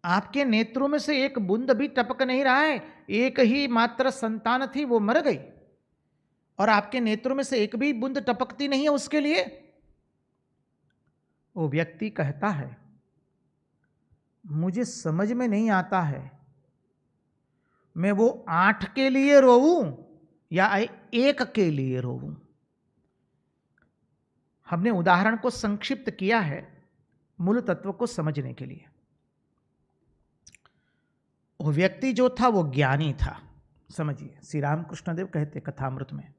आपके नेत्रों में से एक बूंद भी टपक नहीं रहा है, एक ही मात्र संतान थी, वो मर गई, और आपके नेत्रों में से एक भी बूंद टपकती नहीं है उसके लिए। वो व्यक्ति कहता है मुझे समझ में नहीं आता है, मैं वो 8 के लिए रोऊं या 1 के लिए रोऊं। हमने उदाहरण को संक्षिप्त किया है मूल तत्व को समझने के लिए। वो व्यक्ति जो था वो ज्ञानी था। समझिए, श्री रामकृष्ण देव कहते कथामृत में,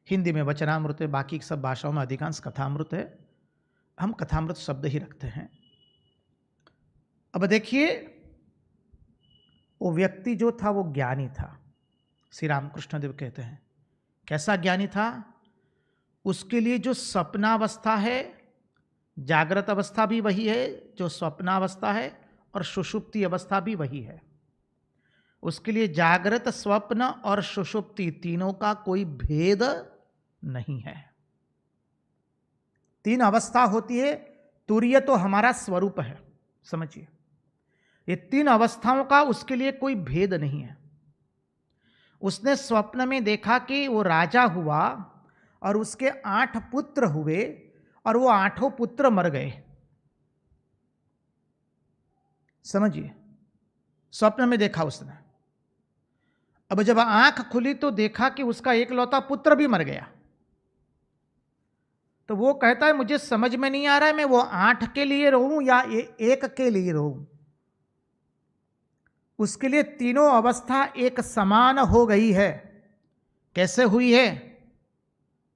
हिंदी में वचनामृत है, बाकी सब भाषाओं में अधिकांश कथामृत है, हम कथामृत शब्द ही रखते हैं। अब देखिए, वो व्यक्ति जो था वो ज्ञानी था। श्री रामकृष्ण देव कहते हैं कैसा ज्ञानी था? उसके लिए जो स्वप्नावस्था है, जागृत अवस्था भी वही है जो स्वप्नावस्था है, और सुषुप्ति अवस्था भी वही है। उसके लिए जागृत, स्वप्न और सुषुप्ति तीनों का कोई भेद नहीं है। 3 अवस्था होती है। तुरीय तो हमारा स्वरूप है, समझिए, ये 3 अवस्थाओं का उसके लिए कोई भेद नहीं है। उसने स्वप्न में देखा कि वो राजा हुआ और उसके 8 पुत्र हुए और वो 8 पुत्र मर गए। समझिए, स्वप्न में देखा उसने। अब जब आंख खुली तो देखा कि उसका एकलौता पुत्र भी मर गया। तो वो कहता है मुझे समझ में नहीं आ रहा है, मैं वो 8 के लिए रोऊं या 1 के लिए रोऊं। उसके लिए तीनों अवस्था एक समान हो गई है। कैसे हुई है?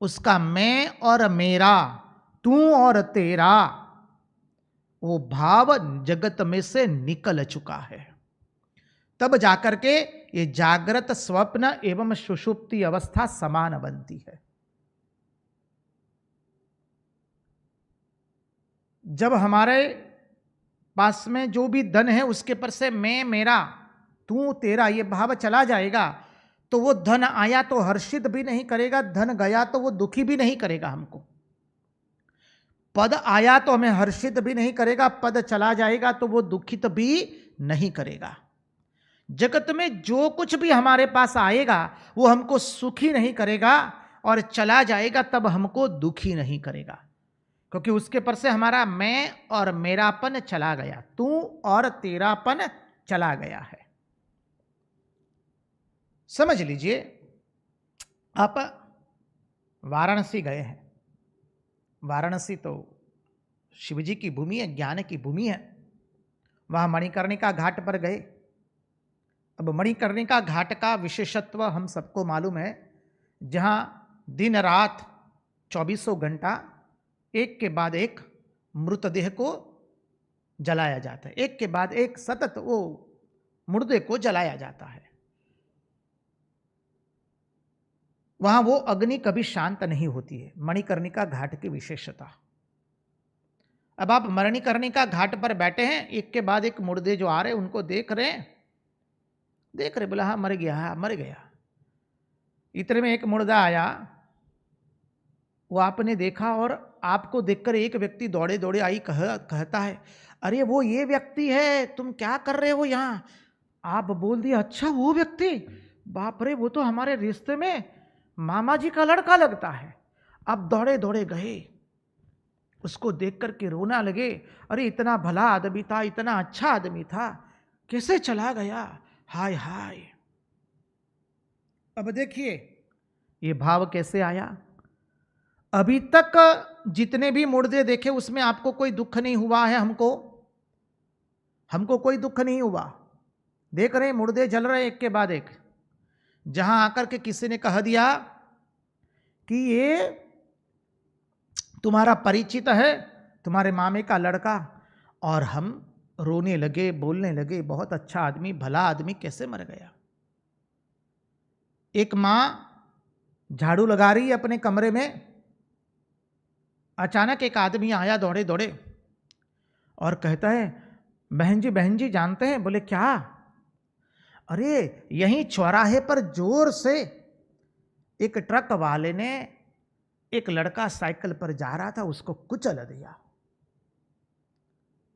उसका मैं और मेरा, तू और तेरा, वो भाव जगत में से निकल चुका है। तब जाकर के ये जागृत स्वप्न एवं सुषुप्ति अवस्था समान बनती है। जब हमारे पास में जो भी धन है उसके पर से मैं, मेरा, तू, तेरा ये भाव चला जाएगा तो वो धन आया तो हर्षित भी नहीं करेगा, धन गया तो वो दुखी भी नहीं करेगा हमको। पद आया तो हमें हर्षित भी नहीं करेगा, पद चला जाएगा तो वो दुखित भी नहीं करेगा। जगत में जो कुछ भी हमारे पास आएगा वो हमको सुखी नहीं करेगा और चला जाएगा तब हमको दुखी नहीं करेगा, क्योंकि उसके पर से हमारा मैं और मेरापन चला गया, तू और तेरापन चला गया है। समझ लीजिए, आप वाराणसी गए हैं। वाराणसी तो शिवजी की भूमि है, ज्ञान की भूमि है। वहाँ मणिकर्णिका घाट पर गए। अब मणिकर्णिका घाट का विशेषत्व हम सबको मालूम है, जहाँ दिन रात 24 घंटा एक के बाद एक मृतदेह को जलाया जाता है, एक के बाद एक सतत वो मुर्दे को जलाया जाता है। वहां वो अग्नि कभी शांत नहीं होती है, मणिकर्णिका घाट की विशेषता। अब आप मणिकर्णिका घाट पर बैठे हैं, एक के बाद एक मुर्दे जो आ रहे उनको देख रहे, बोला हाँ मर गया, हाँ मर गया। इतने में एक मुर्दा आया, वो आपने देखा और आपको देखकर एक व्यक्ति दौड़े दौड़े आई, कहता है अरे वो ये व्यक्ति है, तुम क्या कर रहे हो यहाँ? आप बोल दिए अच्छा वो व्यक्ति, बाप रे वो तो हमारे रिश्ते में मामा जी का लड़का लगता है। अब दौड़े दौड़े गए, उसको देख करके रोना लगे, अरे इतना भला आदमी था, इतना अच्छा आदमी था, कैसे चला गया, हाय हाय। अब देखिए ये भाव कैसे आया। अभी तक जितने भी मुर्दे देखे उसमें आपको कोई दुख नहीं हुआ है, हमको कोई दुख नहीं हुआ। देख रहे मुर्दे जल रहे एक के बाद एक। जहां आकर के किसी ने कह दिया कि ये तुम्हारा परिचित है, तुम्हारे मामे का लड़का, और हम रोने लगे, बोलने लगे बहुत अच्छा आदमी, भला आदमी कैसे मर गया। एक मां झाड़ू लगा रही है अपने कमरे में, अचानक एक आदमी आया दौड़े दौड़े और कहता है बहन जी जानते हैं? बोले क्या? अरे यहीं चौराहे पर जोर से एक ट्रक वाले ने, एक लड़का साइकिल पर जा रहा था उसको कुचल दिया।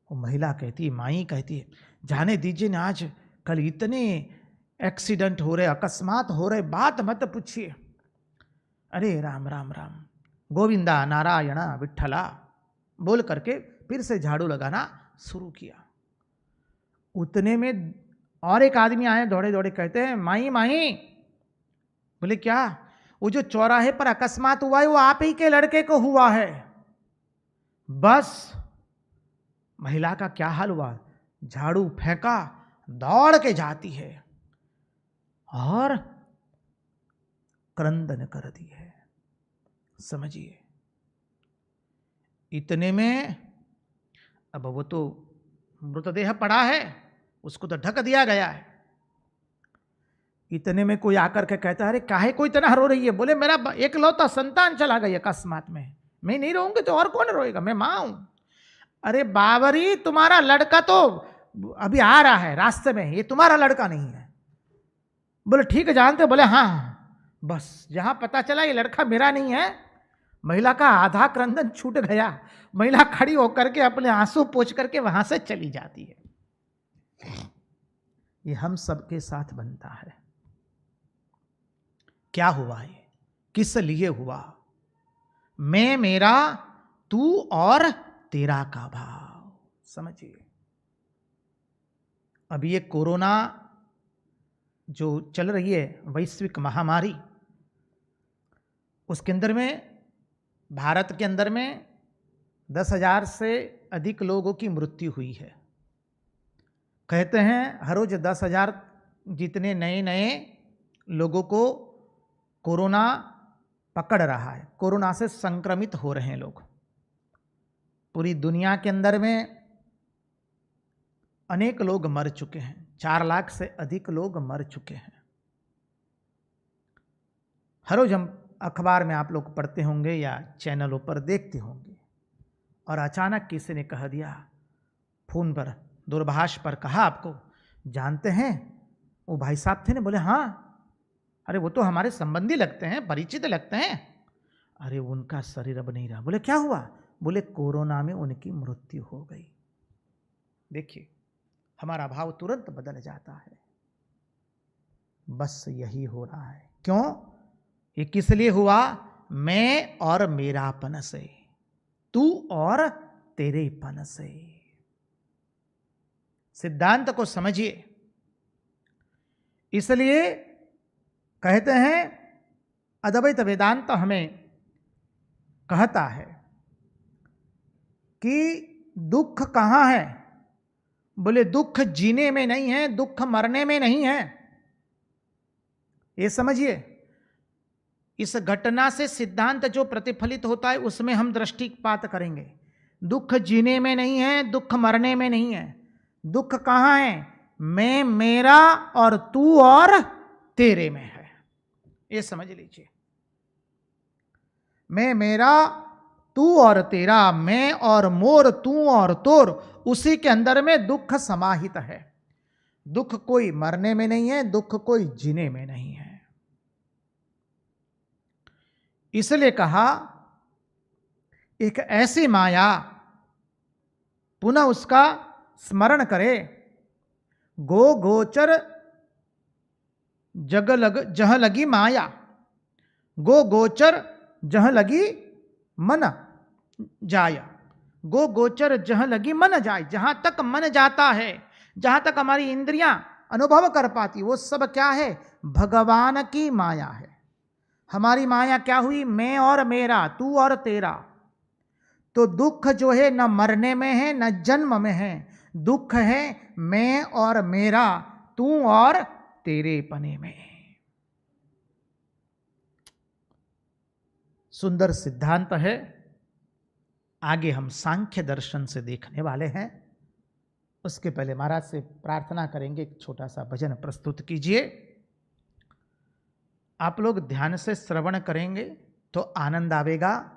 वो महिला कहती है, माई कहती है जाने दीजिए ना, आज कल इतने एक्सीडेंट हो रहे, अकस्मात हो रहे, बात मत पूछिए। अरे राम राम राम, गोविंदा नारायण विठ्ठला बोल करके फिर से झाड़ू लगाना शुरू किया। उतने में और एक आदमी आए दौड़े दौड़े, कहते हैं माई माई। बोले क्या? वो जो चौराहे पर अकस्मात हुआ है वो आप ही के लड़के को हुआ है। बस महिला का क्या हाल हुआ, झाड़ू फेंका, दौड़ के जाती है और क्रंदन कर दी है। समझिए, इतने में अब वो तो मृतदेह पड़ा है, उसको तो ढक दिया गया है। इतने में कोई आकर के कहता है अरे काहे को इतना रो रही है? बोले मेरा एकलौता संतान चला गया अकस्मात में, मैं नहीं रोऊंगी तो और कौन रोएगा, मैं मां हूं। अरे बाबरी तुम्हारा लड़का तो अभी आ रहा है रास्ते में, ये तुम्हारा लड़का नहीं है। बोले ठीक है जानते हो? बोले हाँ। बस जहां पता चला ये लड़का मेरा नहीं है, महिला का आधा क्रंदन छूट गया। महिला खड़ी होकर के अपने आंसू पोंछ करके वहां से चली जाती है। ये हम सबके साथ बनता है। क्या हुआ है, किस लिए हुआ? मैं, मेरा, तू और तेरा का भाव। समझिए, अभी ये कोरोना जो चल रही है वैश्विक महामारी, उसके अंदर में भारत के अंदर में 10,000 से अधिक लोगों की मृत्यु हुई है। कहते हैं हर रोज 10,000 जितने नए नए लोगों को कोरोना पकड़ रहा है, कोरोना से संक्रमित हो रहे हैं लोग। पूरी दुनिया के अंदर में अनेक लोग मर चुके हैं, 4 लाख से अधिक लोग मर चुके हैं। हर रोज हम अखबार में आप लोग पढ़ते होंगे या चैनलों पर देखते होंगे, और अचानक किसी ने कह दिया, फोन पर दूरभाष पर कहा, आपको जानते हैं वो भाई साहब थे ना? बोले हाँ, अरे वो तो हमारे संबंधी लगते हैं, परिचित लगते हैं। अरे उनका शरीर अब नहीं रहा। बोले क्या हुआ? बोले कोरोना में उनकी मृत्यु हो गई। देखिए, हमारा भाव तुरंत बदल जाता है। बस यही हो रहा है। क्यों? ये किस लिए हुआ? मैं और मेरापन से, तू और तेरेपन से। सिद्धांत को समझिए। इसलिए कहते हैं अद्वैत वेदांत हमें कहता है कि दुख कहां है? बोले दुख जीने में नहीं है, दुख मरने में नहीं है। ये समझिए। इस घटना से सिद्धांत जो प्रतिफलित होता है उसमें हम दृष्टिपात करेंगे। दुख जीने में नहीं है, दुख मरने में नहीं है। दुख कहां है? मैं, मेरा और तू और तेरे में है। ये समझ लीजिए। मैं, मेरा, तू और तेरा, मैं और मोर, तू और तोर, उसी के अंदर में दुख समाहित है। दुख कोई मरने में नहीं है, दुख कोई जीने में नहीं है। इसलिए कहा एक ऐसी माया, पुनः उसका स्मरण करे। गो गोचर जह लगी माया, गो गोचर जह लगी मन जाया। गो गोचर जह लगी मन जाए। जहां तक मन जाता है, जहां तक हमारी इंद्रियां अनुभव कर पाती, वो सब क्या है? भगवान की माया है। हमारी माया क्या हुई? मैं और मेरा, तू और तेरा। तो दुख जो है न मरने में है न जन्म में है। दुख है मैं और मेरा, तू और तेरे पने में। सुंदर सिद्धांत है। आगे हम सांख्य दर्शन से देखने वाले हैं। उसके पहले महाराज से प्रार्थना करेंगे, एक छोटा सा भजन प्रस्तुत कीजिए। आप लोग ध्यान से श्रवण करेंगे तो आनंद आवेगा।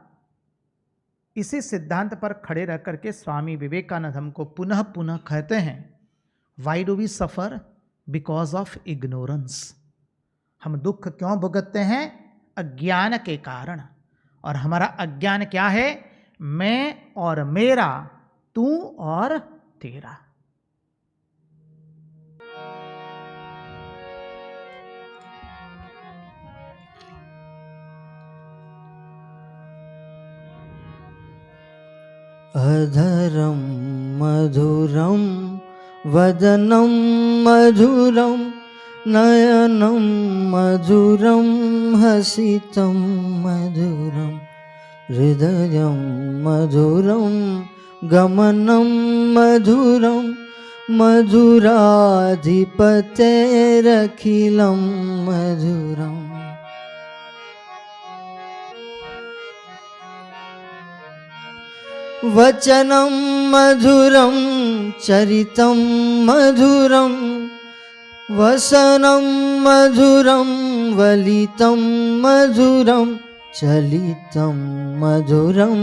इसी सिद्धांत पर खड़े रह करके स्वामी विवेकानंद हमको पुनः पुनः कहते हैं, why do we suffer? Because of ignorance. हम दुख क्यों भुगतते हैं? अज्ञान के कारण। और हमारा अज्ञान क्या है? मैं और मेरा, तू और तेरा। अधरं मधुरं वदनं मधुरं नयनं मधुरं हसितं मधुरं हृदयं मधुरं गमनं मधुरं मधुराधिपतेरखिलं मधुरम्। वचनं मधुरं चरितं मधुरं वसनं मधुरं वलितं मधुरं चलितं मधुरं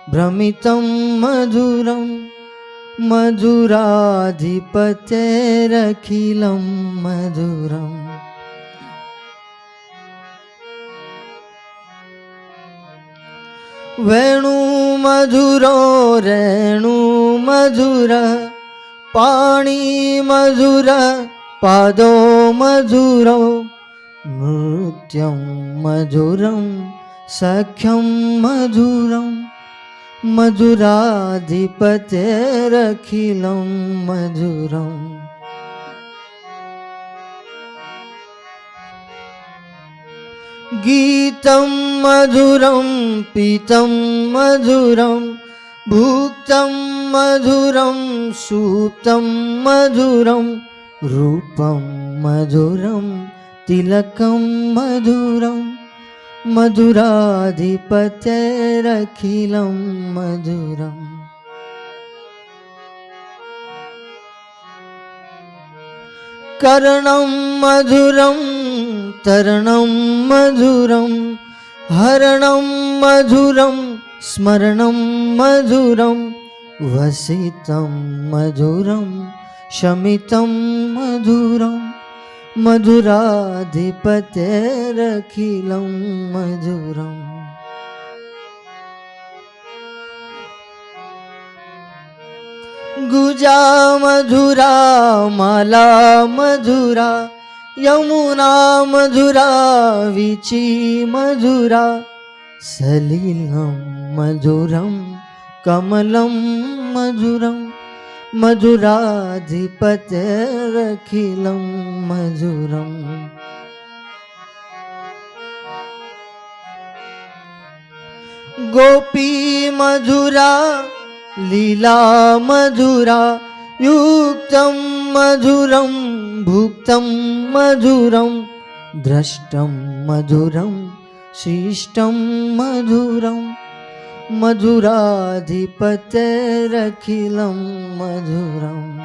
भ्रमितं मधुरं मधुराधिपतेरखिलं मधुरम्। वेणु मधुरो रेणु मधुर पाणी मधुर पादो मधुरो नृत्यं मधुरं सख्यं मधुरं मधुराधिपतेरखिलं मधुरम्। गीतं मधुरं पीतं मधुरं भुक्तं मधुरं सुप्तं मधुरं रूपं मधुरं तिलकं मधुरं मधुराधिपतेरखिलं मधुरम्। कर्णं मधुरं तरणं मधुरं हरणं मधुरं स्मरणं मधुरं वसितं मधुरं शमितं मधुरं मधुराधिपतेरखिलं मधुरम्। गुजा मधुरा माला मधुरा यमुना मधुरा वीची मधुरा सलिलं मधुरं कमलं मधुरं मधुराधिपतेरखिलं मधुरम्। गोपी मधुरा लीला मधुरा युक्तं मधुरं भुक्तं मधुरं दृष्टं मधुरं शिष्टं मधुरं मधुराधिपतेरखिलं मधुरम्।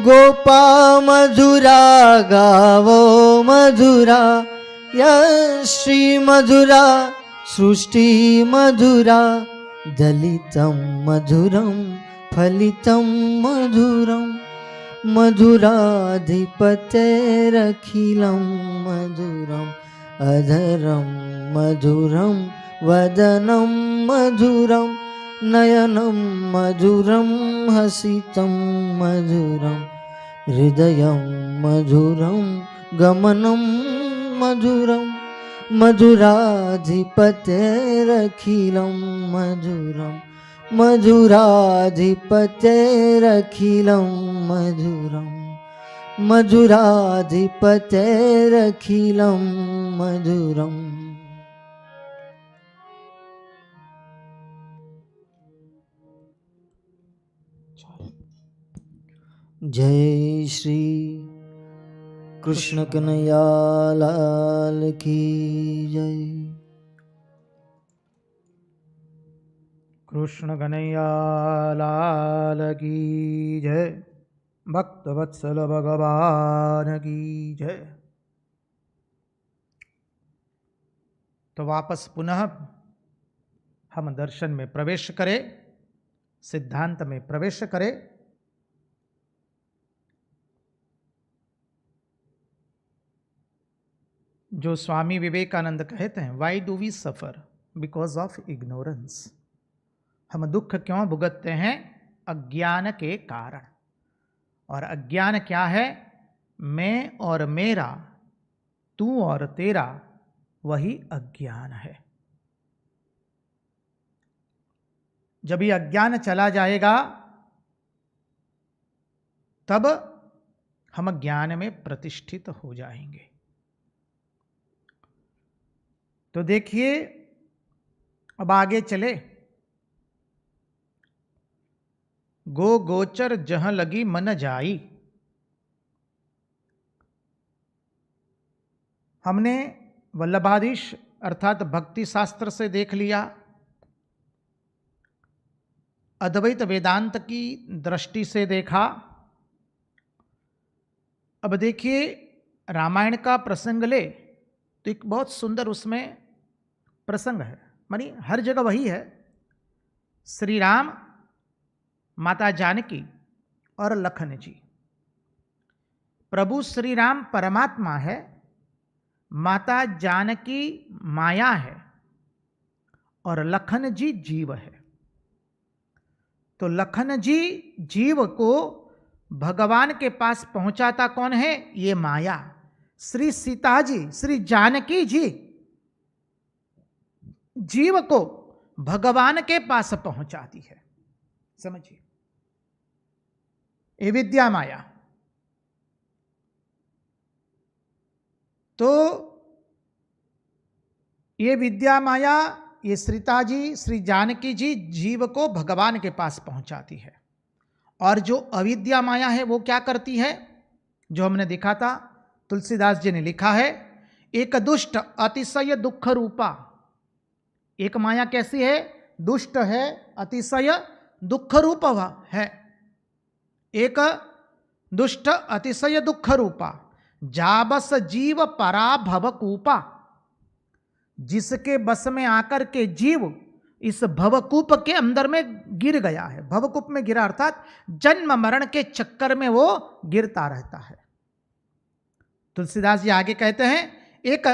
गोपा मधुरा गावो मधुरा यश्री मधुरा सृष्टि मधुरा दलितं मधुरं फलितं मधुरं मधुराधिपतेरखिलं मधुरम्। अधरं मधुरं वदनं मधुरं नयनं मधुरं हसितं मधुरं हृदयं मधुरं गमनं मधुरं मधुराधिपतेरखिलं मधुरं मधुराधिपतेरखिलं मधुरं मधुराधिपतेरखिलं मधुरम्। जय श्री कृष्ण कन्हैया लाल की जय। कृष्ण कन्हैया लाल की जय। भक्तवत्सल भगवान की जय। तो वापस पुनः हम दर्शन में प्रवेश करें, सिद्धांत में प्रवेश करें। जो स्वामी विवेकानंद कहते हैं, why do we suffer? Because of ignorance. हम दुख क्यों भुगतते हैं? अज्ञान के कारण। और अज्ञान क्या है? मैं और मेरा, तू और तेरा, वही अज्ञान है। जब ये अज्ञान चला जाएगा तब हम ज्ञान में प्रतिष्ठित हो जाएंगे। तो देखिए, अब आगे चले। गो गोचर जहां लगी मन जाई। हमने वल्लभाधीश अर्थात भक्ति शास्त्र से देख लिया, अद्वैत वेदांत की दृष्टि से देखा। अब देखिए, रामायण का प्रसंग ले तो एक बहुत सुंदर उसमें प्रसंग है, मानी हर जगह वही है। श्री राम, माता जानकी और लखन जी। प्रभु श्री राम परमात्मा है, माता जानकी माया है और लखन जी जीव है। तो लखन जी जीव को भगवान के पास पहुंचाता कौन है? ये माया। श्री सीता जी, श्री जानकी जी जीव को भगवान के पास पहुंचाती है। समझिए, ये विद्या माया। तो ये विद्या माया, ये सीता जी, श्री जानकी जी जीव को भगवान के पास पहुंचाती है। और जो अविद्या माया है वो क्या करती है? जो हमने देखा था, तुलसीदास जी ने लिखा है, एक दुष्ट अतिशय दुख रूपा। एक माया कैसी है? दुष्ट है, अतिशय दुख रूप है, एक दुष्ट अतिशय दुख रूपा, जाबस जीव पराभव कूपा, जिसके बस में आकर के जीव इस भवकूप के अंदर में गिर गया है। भवकूप में गिरा अर्थात जन्म मरण के चक्कर में वो गिरता रहता है। तुलसीदास जी आगे कहते हैं, एक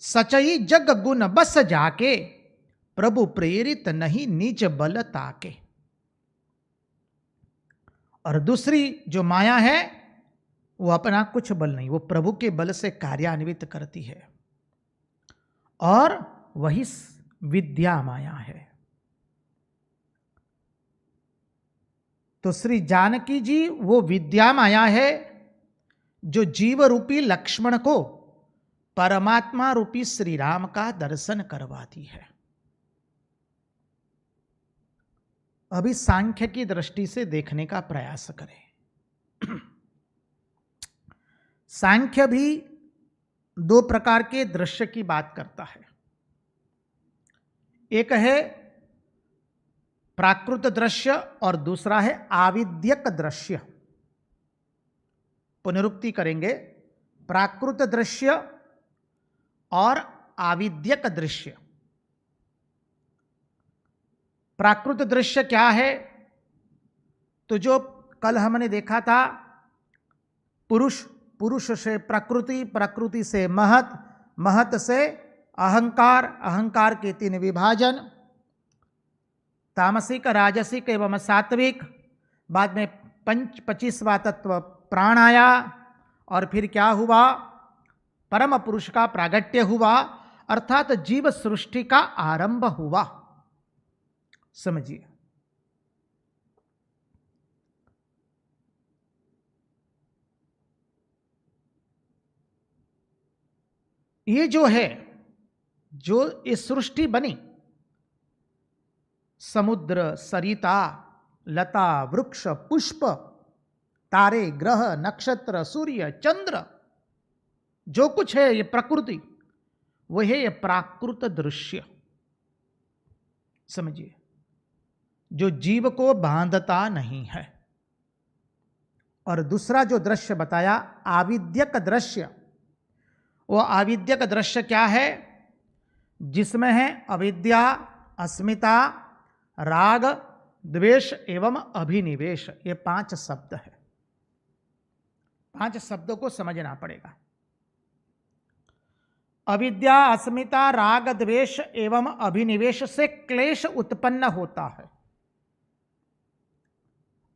सचई जग गुण बस जाके, प्रभु प्रेरित नहीं नीच बल ताके। और दूसरी जो माया है वो अपना कुछ बल नहीं, वो प्रभु के बल से कार्यान्वित करती है, और वही विद्या माया है। तो श्री जानकी जी वो विद्या माया है जो जीव रूपी लक्ष्मण को परमात्मा रूपी श्री राम का दर्शन करवाती है। अभी सांख्य की दृष्टि से देखने का प्रयास करें। सांख्य भी दो प्रकार के दृश्य की बात करता है। एक है प्राकृत दृश्य और दूसरा है आविद्यक दृश्य। पुनरुक्ति करेंगे, प्राकृत दृश्य और आविद्यक दृश्य। प्राकृत दृश्य क्या है? तो जो कल हमने देखा था, पुरुष से प्रकृति, प्रकृति से महत, महत से अहंकार, अहंकार के 3 विभाजन, तामसिक, राजसिक एवं सात्विक, बाद में 25वां तत्व प्राण आया, और फिर क्या हुआ? परम पुरुष का प्रागट्य हुआ, अर्थात जीव सृष्टि का आरंभ हुआ। समझिए, ये जो है, जो इस सृष्टि बनी, समुद्र, सरिता, लता, वृक्ष, पुष्प, तारे, ग्रह, नक्षत्र, सूर्य, चंद्र, जो कुछ है ये प्रकृति, वह है ये प्राकृत दृश्य। समझिए, जो जीव को बांधता नहीं है। और दूसरा जो दृश्य बताया, आविद्यक दृश्य, वो आविद्यक दृश्य क्या है? जिसमें है अविद्या, अस्मिता, राग, द्वेष एवं अभिनिवेश। ये 5 शब्द है। 5 शब्दों को समझना पड़ेगा। अविद्या, अस्मिता, राग, द्वेष एवं अभिनिवेश से क्लेश उत्पन्न होता है।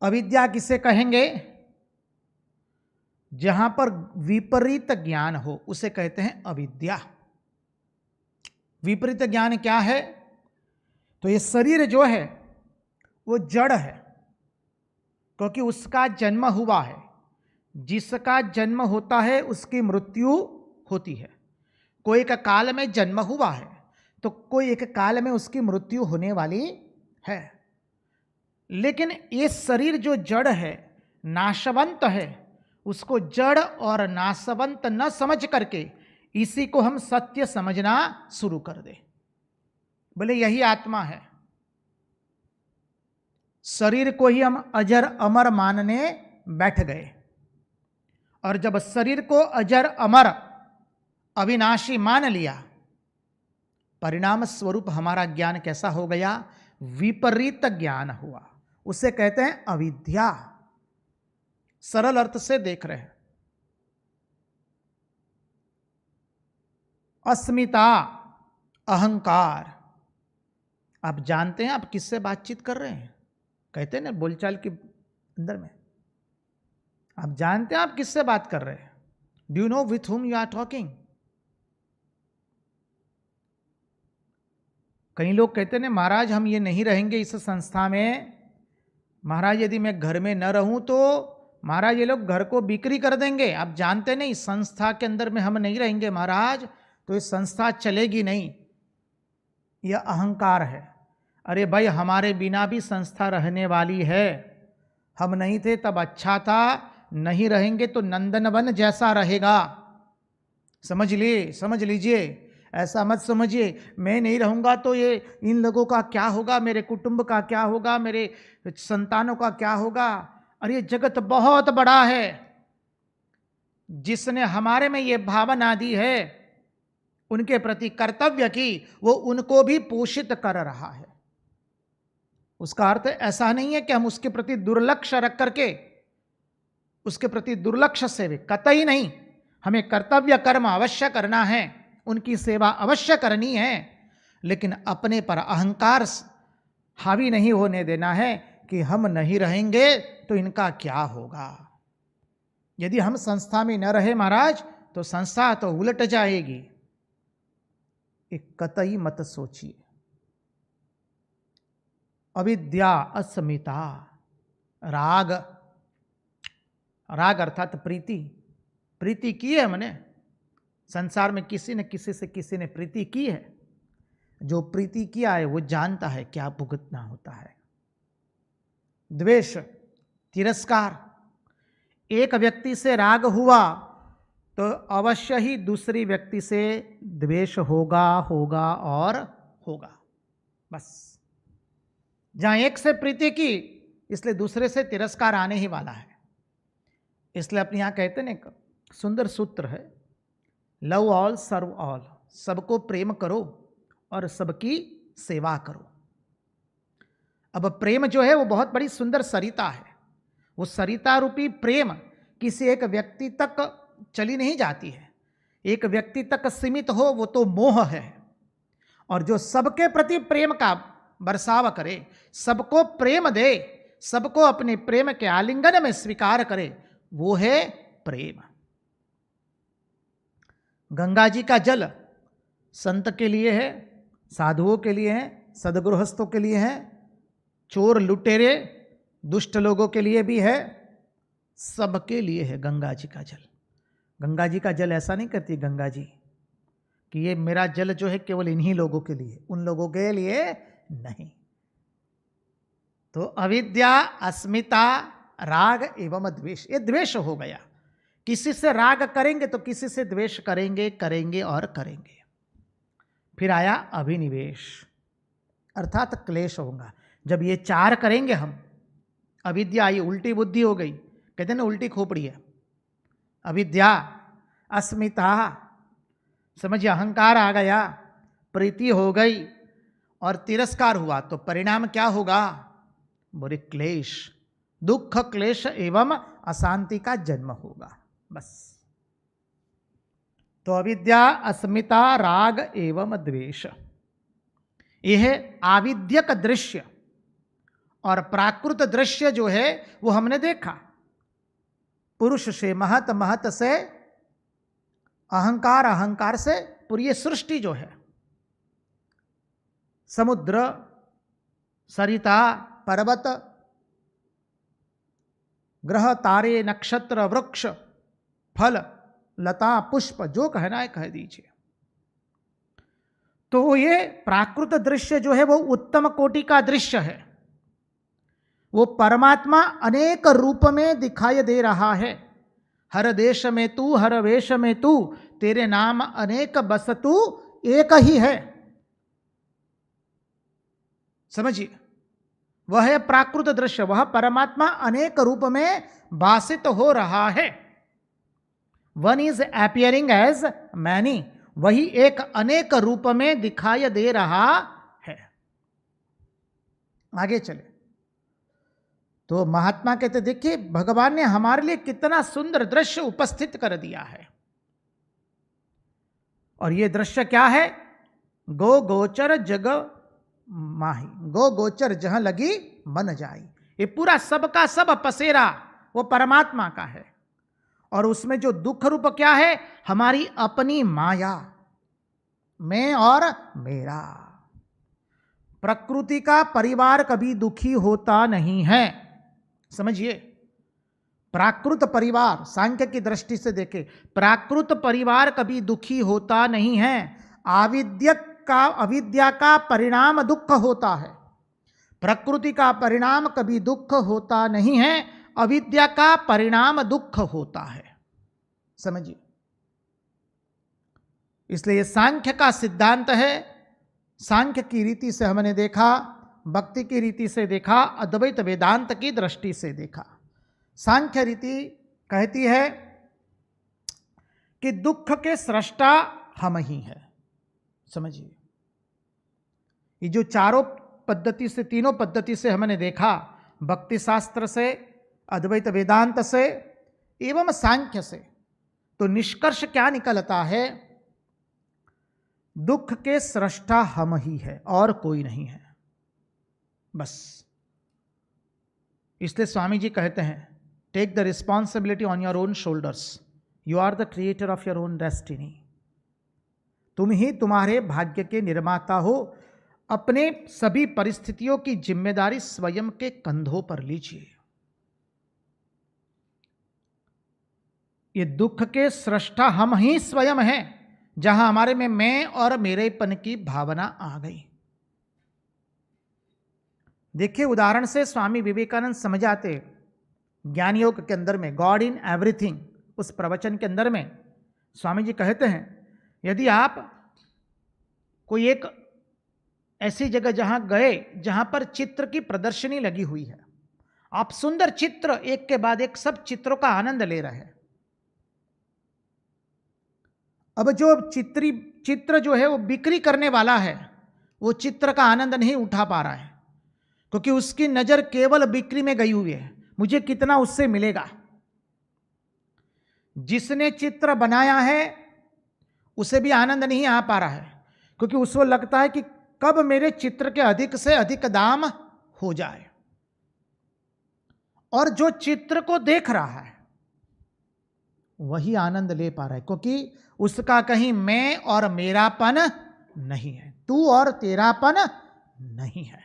अविद्या किसे कहेंगे? जहां पर विपरीत ज्ञान हो उसे कहते हैं अविद्या। विपरीत ज्ञान क्या है? तो ये शरीर जो है वो जड़ है, क्योंकि उसका जन्म हुआ है। जिसका जन्म होता है उसकी मृत्यु होती है। कोई एक काल में जन्म हुआ है तो कोई एक काल में उसकी मृत्यु होने वाली है। लेकिन ये शरीर जो जड़ है, नाशवंत है, उसको जड़ और नाशवंत न समझ करके इसी को हम सत्य समझना शुरू कर दे, बोले यही आत्मा है। शरीर को ही हम अजर अमर मानने बैठ गए, और जब शरीर को अजर अमर अविनाशी मान लिया, परिणाम स्वरूप हमारा ज्ञान कैसा हो गया? विपरीत ज्ञान हुआ। उसे कहते हैं अविद्या। सरल अर्थ से देख रहे हैं। अस्मिता, अहंकार। आप जानते हैं आप किससे बातचीत कर रहे हैं? कहते हैं ना बोलचाल के अंदर में, आप जानते हैं आप किससे बात कर रहे हैं? Do you know with whom you are talking? कई लोग कहते हैं महाराज हम ये नहीं रहेंगे इस संस्था में, महाराज यदि मैं घर में न रहूं तो महाराज ये लोग घर को बिक्री कर देंगे। आप जानते नहीं इस संस्था के अंदर में हम नहीं रहेंगे महाराज तो इस संस्था चलेगी नहीं। यह अहंकार है। अरे भाई हमारे बिना भी संस्था रहने वाली है। हम नहीं थे तब अच्छा था, नहीं रहेंगे तो नंदनवन जैसा रहेगा। समझ लीजिए, ऐसा मत समझिए मैं नहीं रहूँगा तो ये इन लोगों का क्या होगा, मेरे कुटुंब का क्या होगा, मेरे संतानों का क्या होगा। और ये जगत बहुत बड़ा है, जिसने हमारे में ये भावना दी है उनके प्रति कर्तव्य की, वो उनको भी पोषित कर रहा है। उसका अर्थ ऐसा नहीं है कि हम उसके प्रति दुर्लक्ष्य रख करके, उसके प्रति दुर्लक्ष्य से भी कतई नहीं। हमें कर्तव्य कर्म अवश्य करना है, उनकी सेवा अवश्य करनी है, लेकिन अपने पर अहंकार हावी नहीं होने देना है कि हम नहीं रहेंगे तो इनका क्या होगा। यदि हम संस्था में न रहे महाराज तो संस्था तो उलट जाएगी, एक कतई मत सोचिए। अविद्या, अस्मिता, राग, राग अर्थात प्रीति, प्रीति की है हमने संसार में, किसी न किसी ने प्रीति की है। जो प्रीति किया है वो जानता है क्या भुगतना होता है। द्वेष, तिरस्कार, एक व्यक्ति से राग हुआ तो अवश्य ही दूसरी व्यक्ति से द्वेष होगा होगा और होगा। बस जहां एक से प्रीति की, इसलिए दूसरे से तिरस्कार आने ही वाला है। इसलिए अपने यहां कहते हैं ना, सुंदर सूत्र है, लव ऑल सर्व ऑल, सबको प्रेम करो और सबकी सेवा करो। अब प्रेम जो है वो बहुत बड़ी सुंदर सरिता है। वो सरिता रूपी प्रेम किसी एक व्यक्ति तक चली नहीं जाती है, एक व्यक्ति तक सीमित हो वो तो मोह है। और जो सबके प्रति प्रेम का बरसाव करे, सबको प्रेम दे, सबको अपने प्रेम के आलिंगन में स्वीकार करे, वो है प्रेम। गंगा जी का जल संत के लिए है, साधुओं के लिए है, सदगृहस्थों के लिए है, चोर लुटेरे दुष्ट लोगों के लिए भी है, सबके लिए है गंगा जी का जल। गंगा जी का जल ऐसा नहीं कहती गंगा जी कि ये मेरा जल जो है केवल इन्हीं लोगों के लिए, उन लोगों के लिए नहीं। तो अविद्या, अस्मिता, राग एवं द्वेष, ये द्वेष हो गया। किसी से राग करेंगे तो किसी से द्वेष करेंगे, करेंगे और करेंगे। फिर आया अभिनिवेश अर्थात क्लेश होगा। जब ये चार करेंगे हम, अविद्या आई, उल्टी बुद्धि हो गई, कहते हैं ना उल्टी खोपड़ी है। अविद्या, अस्मिता, समझिए अहंकार आ गया, प्रीति हो गई और तिरस्कार हुआ, तो परिणाम क्या होगा? बोले क्लेश, दुख, क्लेश एवं अशांति का जन्म होगा। बस तो अविद्या, अस्मिता, राग एवं द्वेष, यह आविद्यक दृश्य और प्राकृत दृश्य जो है वो हमने देखा। पुरुष से महत, महत से अहंकार, अहंकार से पूरी सृष्टि जो है, समुद्र, सरिता, पर्वत, ग्रह, तारे, नक्षत्र, वृक्ष, फल, लता, पुष्प, जो कहना है कह दीजिए। तो ये प्राकृत दृश्य जो है वो उत्तम कोटि का दृश्य है। वो परमात्मा अनेक रूप में दिखाई दे रहा है। हर देश में तू, हर वेश में तू, तेरे नाम अनेक बस तू एक ही है। समझिए, वह है प्राकृत दृश्य, वह परमात्मा अनेक रूप में भासित हो रहा है। One is appearing as many, वही एक अनेक रूप में दिखाई दे रहा है। आगे चले तो महात्मा कहते, देखिए भगवान ने हमारे लिए कितना सुंदर दृश्य उपस्थित कर दिया है। और ये दृश्य क्या है? गो गोचर जग माही, गो गोचर जहां लगी मन जाई। ये पूरा सबका सब पसेरा वो परमात्मा का है। और उसमें जो दुख रूप क्या है? हमारी अपनी माया, मैं और मेरा। प्रकृति का परिवार कभी दुखी होता नहीं है। समझिए, प्राकृत परिवार सांख्य की दृष्टि से देखें, प्राकृत परिवार कभी दुखी होता नहीं है। अविद्या का परिणाम दुख होता है। प्रकृति का परिणाम कभी दुख होता नहीं है, अविद्या का परिणाम दुख होता है। समझिए, इसलिए ये सांख्य का सिद्धांत है। सांख्य की रीति से हमने देखा, भक्ति की रीति से देखा, अद्वैत वेदांत की दृष्टि से देखा। सांख्य रीति कहती है कि दुख के सृष्टा हम ही हैं। समझिए, ये जो चारों पद्धति से, तीनों पद्धति से हमने देखा, भक्ति शास्त्र से, अद्वैत वेदांत से एवं सांख्य से, तो निष्कर्ष क्या निकलता है? दुख के सृष्टा हम ही है और कोई नहीं है, बस। इसलिए स्वामी जी कहते हैं, take the responsibility on your own shoulders, you are the creator of your own destiny. तुम ही तुम्हारे भाग्य के निर्माता हो। अपने सभी परिस्थितियों की जिम्मेदारी स्वयं के कंधों पर लीजिए। ये दुख के सृष्टा हम ही स्वयं हैं, जहां हमारे में मैं और मेरेपन की भावना आ गई। देखिए, उदाहरण से स्वामी विवेकानंद समझाते ज्ञान योग के अंदर में, गॉड इन एवरीथिंग, उस प्रवचन के अंदर में स्वामी जी कहते हैं, यदि आप कोई एक ऐसी जगह जहां गए जहां पर चित्र की प्रदर्शनी लगी हुई है, आप सुंदर चित्र एक के बाद एक सब चित्रों का आनंद ले रहे हैं। अब जो चित्र जो है वो बिक्री करने वाला है, वो चित्र का आनंद नहीं उठा पा रहा है, क्योंकि उसकी नजर केवल बिक्री में गई हुई है, मुझे कितना उससे मिलेगा। जिसने चित्र बनाया है उसे भी आनंद नहीं आ पा रहा है, क्योंकि उसको लगता है कि कब मेरे चित्र के अधिक से अधिक दाम हो जाए। और जो चित्र को देख रहा है वही आनंद ले पा रहा है, क्योंकि उसका कहीं मैं और मेरापन नहीं है, तू और तेरापन नहीं है।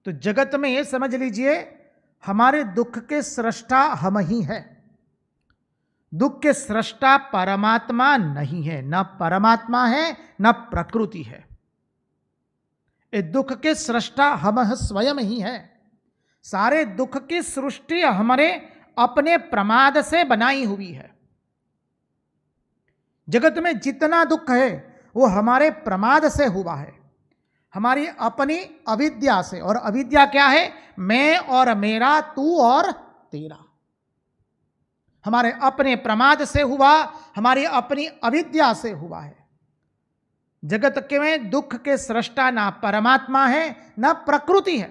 तो जगत में ये समझ लीजिए, हमारे दुख के सृष्टा हम ही हैं। दुख के सृष्टा परमात्मा नहीं है, न परमात्मा है न प्रकृति है। ये दुख के सृष्टा हम स्वयं ही है। सारे दुख की सृष्टि हमारे अपने प्रमाद से बनाई हुई है। जगत में जितना दुख है वो हमारे प्रमाद से हुआ है, हमारी अपनी अविद्या से। और अविद्या क्या है? मैं और मेरा, तू और तेरा। हमारे अपने प्रमाद से हुआ, हमारी अपनी अविद्या से हुआ है। जगत के में दुख के सृष्टा ना परमात्मा है ना प्रकृति है,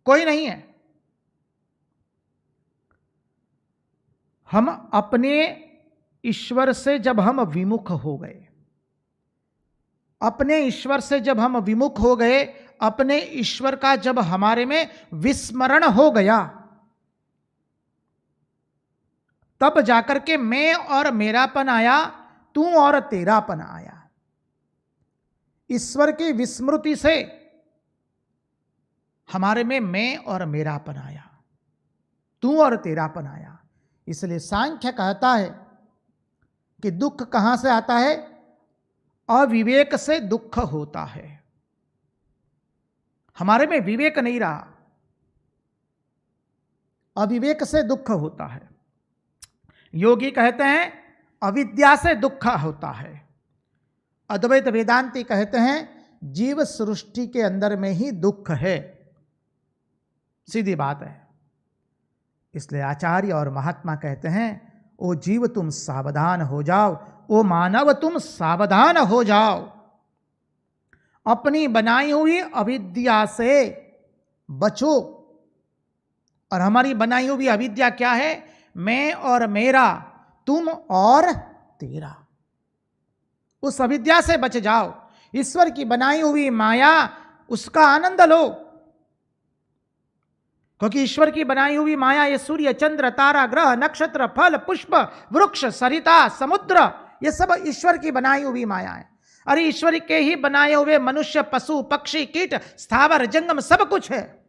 कोई नहीं है। हम अपने ईश्वर से जब हम विमुख हो गए, अपने ईश्वर से जब हम विमुख हो गए, अपने ईश्वर का जब हमारे में विस्मरण हो गया, तब जाकर के मैं और मेरापन आया, तू और तेरापन आया। ईश्वर की विस्मृति से हमारे में मैं और मेरापन आया, तू और तेरापन आया। इसलिए सांख्य कहता है कि दुख कहां से आता है? अविवेक से दुख होता है। हमारे में विवेक नहीं रहा, अविवेक से दुख होता है। योगी कहते हैं अविद्या से दुख होता है। अद्वैत वेदांती कहते हैं जीव सृष्टि के अंदर में ही दुख है। सीधी बात है। इसलिए आचार्य और महात्मा कहते हैं, ओ जीव तुम सावधान हो जाओ, ओ मानव तुम सावधान हो जाओ। अपनी बनाई हुई अविद्या से बचो। और हमारी बनाई हुई अविद्या क्या है? मैं और मेरा, तुम और तेरा। उस अविद्या से बच जाओ। ईश्वर की बनाई हुई माया, उसका आनंद लो। क्योंकि ईश्वर की बनाई हुई माया, ये सूर्य, चंद्र, तारा, ग्रह, नक्षत्र, फल, पुष्प, वृक्ष, सरिता, समुद्र, ये सब ईश्वर की बनाई हुई माया है। अरे ईश्वर के ही बनाए हुए मनुष्य, पशु, पक्षी, कीट, स्थावर, जंगम सब कुछ है।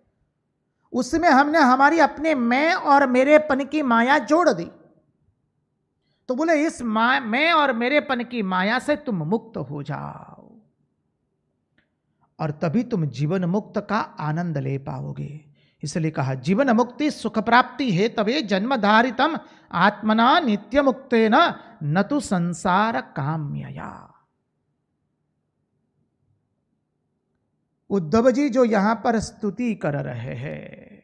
उसमें हमने हमारी अपने मैं और मेरेपन की माया जोड़ दी। तो बोले इस मैं और मेरेपन की माया से तुम मुक्त हो जाओ, और तभी तुम जीवन मुक्त का आनंद ले पाओगे। इसलिए कहा जीवन मुक्ति सुख प्राप्ति हे तवे जन्म धारितम आत्मना नित्य मुक्तेन न तु संसार काम्यया। उद्धव जी जो यहां पर स्तुति कर रहे हैं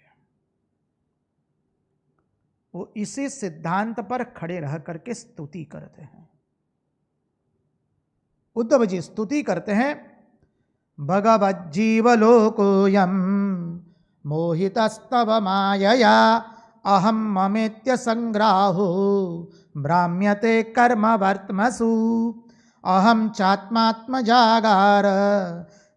वो इसी सिद्धांत पर खड़े रह करके स्तुति करते हैं। उद्धव जी स्तुति करते हैं भगवज्जीवलोकोऽयं मोहितस्तव मायया अहं ममेत्य संग्राहो भ्राम्यते कर्मवर्त्मसु अहं चात्मात्मजागार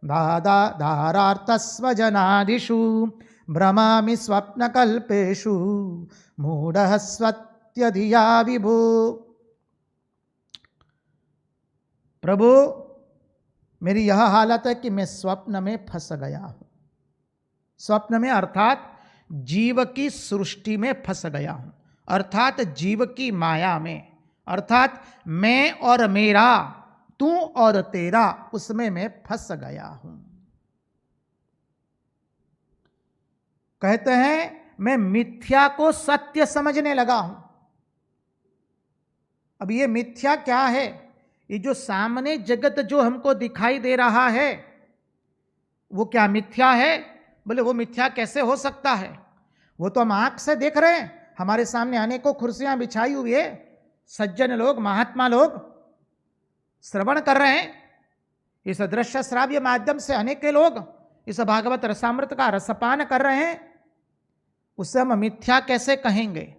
धारार्थस्वजनादिषु भ्रमामि स्वप्नकल्पेषु मूढः स्वत्यधिया विभो। प्रभु मेरी यह हालत है कि मैं स्वप्न में फंस गया हूं। स्वप्न में अर्थात जीव की सृष्टि में फंस गया हूं, अर्थात जीव की माया में, अर्थात मैं और मेरा, तू और तेरा, उसमें मैं फंस गया हूं। कहते हैं मैं मिथ्या को सत्य समझने लगा हूं। अब ये मिथ्या क्या है? ये जो सामने जगत जो हमको दिखाई दे रहा है वो क्या मिथ्या है? बोले वो मिथ्या कैसे हो सकता है? वो तो हम आंख से देख रहे हैं, हमारे सामने अनेकों कुर्सियां बिछाई हुई है, सज्जन लोग, महात्मा लोग श्रवण कर रहे हैं। इस दृश्य श्राव्य माध्यम से अनेक लोग इस भागवत रसामृत का रसपान कर रहे हैं, उससे हम मिथ्या कैसे कहेंगे?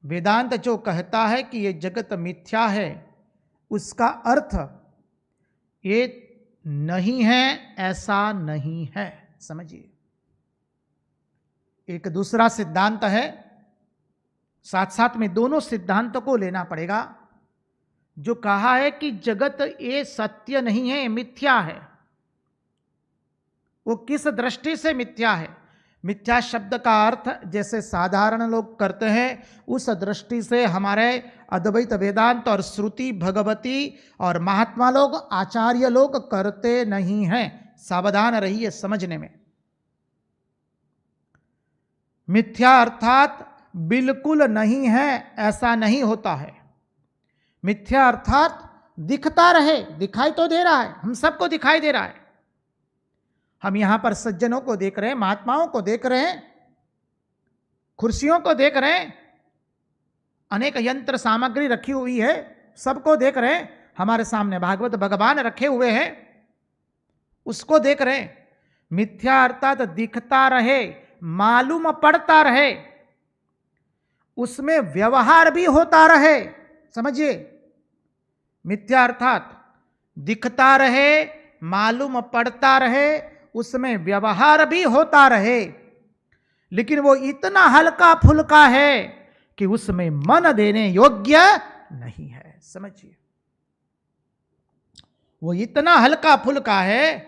वेदांत जो कहता है कि ये जगत मिथ्या है, उसका अर्थ ये नहीं है, ऐसा नहीं है। समझिए, एक दूसरा सिद्धांत है, साथ साथ में दोनों सिद्धांत को लेना पड़ेगा। जो कहा है कि जगत ये सत्य नहीं है, मिथ्या है, वो किस दृष्टि से मिथ्या है? मिथ्या शब्द का अर्थ जैसे साधारण लोग करते हैं, उस दृष्टि से हमारे अद्वैत वेदांत और श्रुति भगवती और महात्मा लोग, आचार्य लोग करते नहीं हैं। सावधान रहिए समझने में। मिथ्या अर्थात बिल्कुल नहीं है, ऐसा नहीं होता है। मिथ्या अर्थात दिखता रहे, दिखाई तो दे रहा है, हम सबको दिखाई दे रहा है। हम यहां पर सज्जनों को देख रहे हैं, महात्माओं को देख रहे हैं, कुर्सियों को देख रहे हैं, अनेक यंत्र सामग्री रखी हुई है, सबको देख रहे हैं। हमारे सामने भागवत भगवान रखे हुए हैं, उसको देख रहे हैं। मिथ्या अर्थात दिखता रहे, मालूम पड़ता रहे, उसमें व्यवहार भी होता रहे। समझिए, मिथ्या अर्थात दिखता रहे, मालूम पड़ता रहे, उसमें व्यवहार भी होता रहे, लेकिन वो इतना हल्का फुल्का है कि उसमें मन देने योग्य नहीं है। समझिए, वो इतना हल्का फुल्का है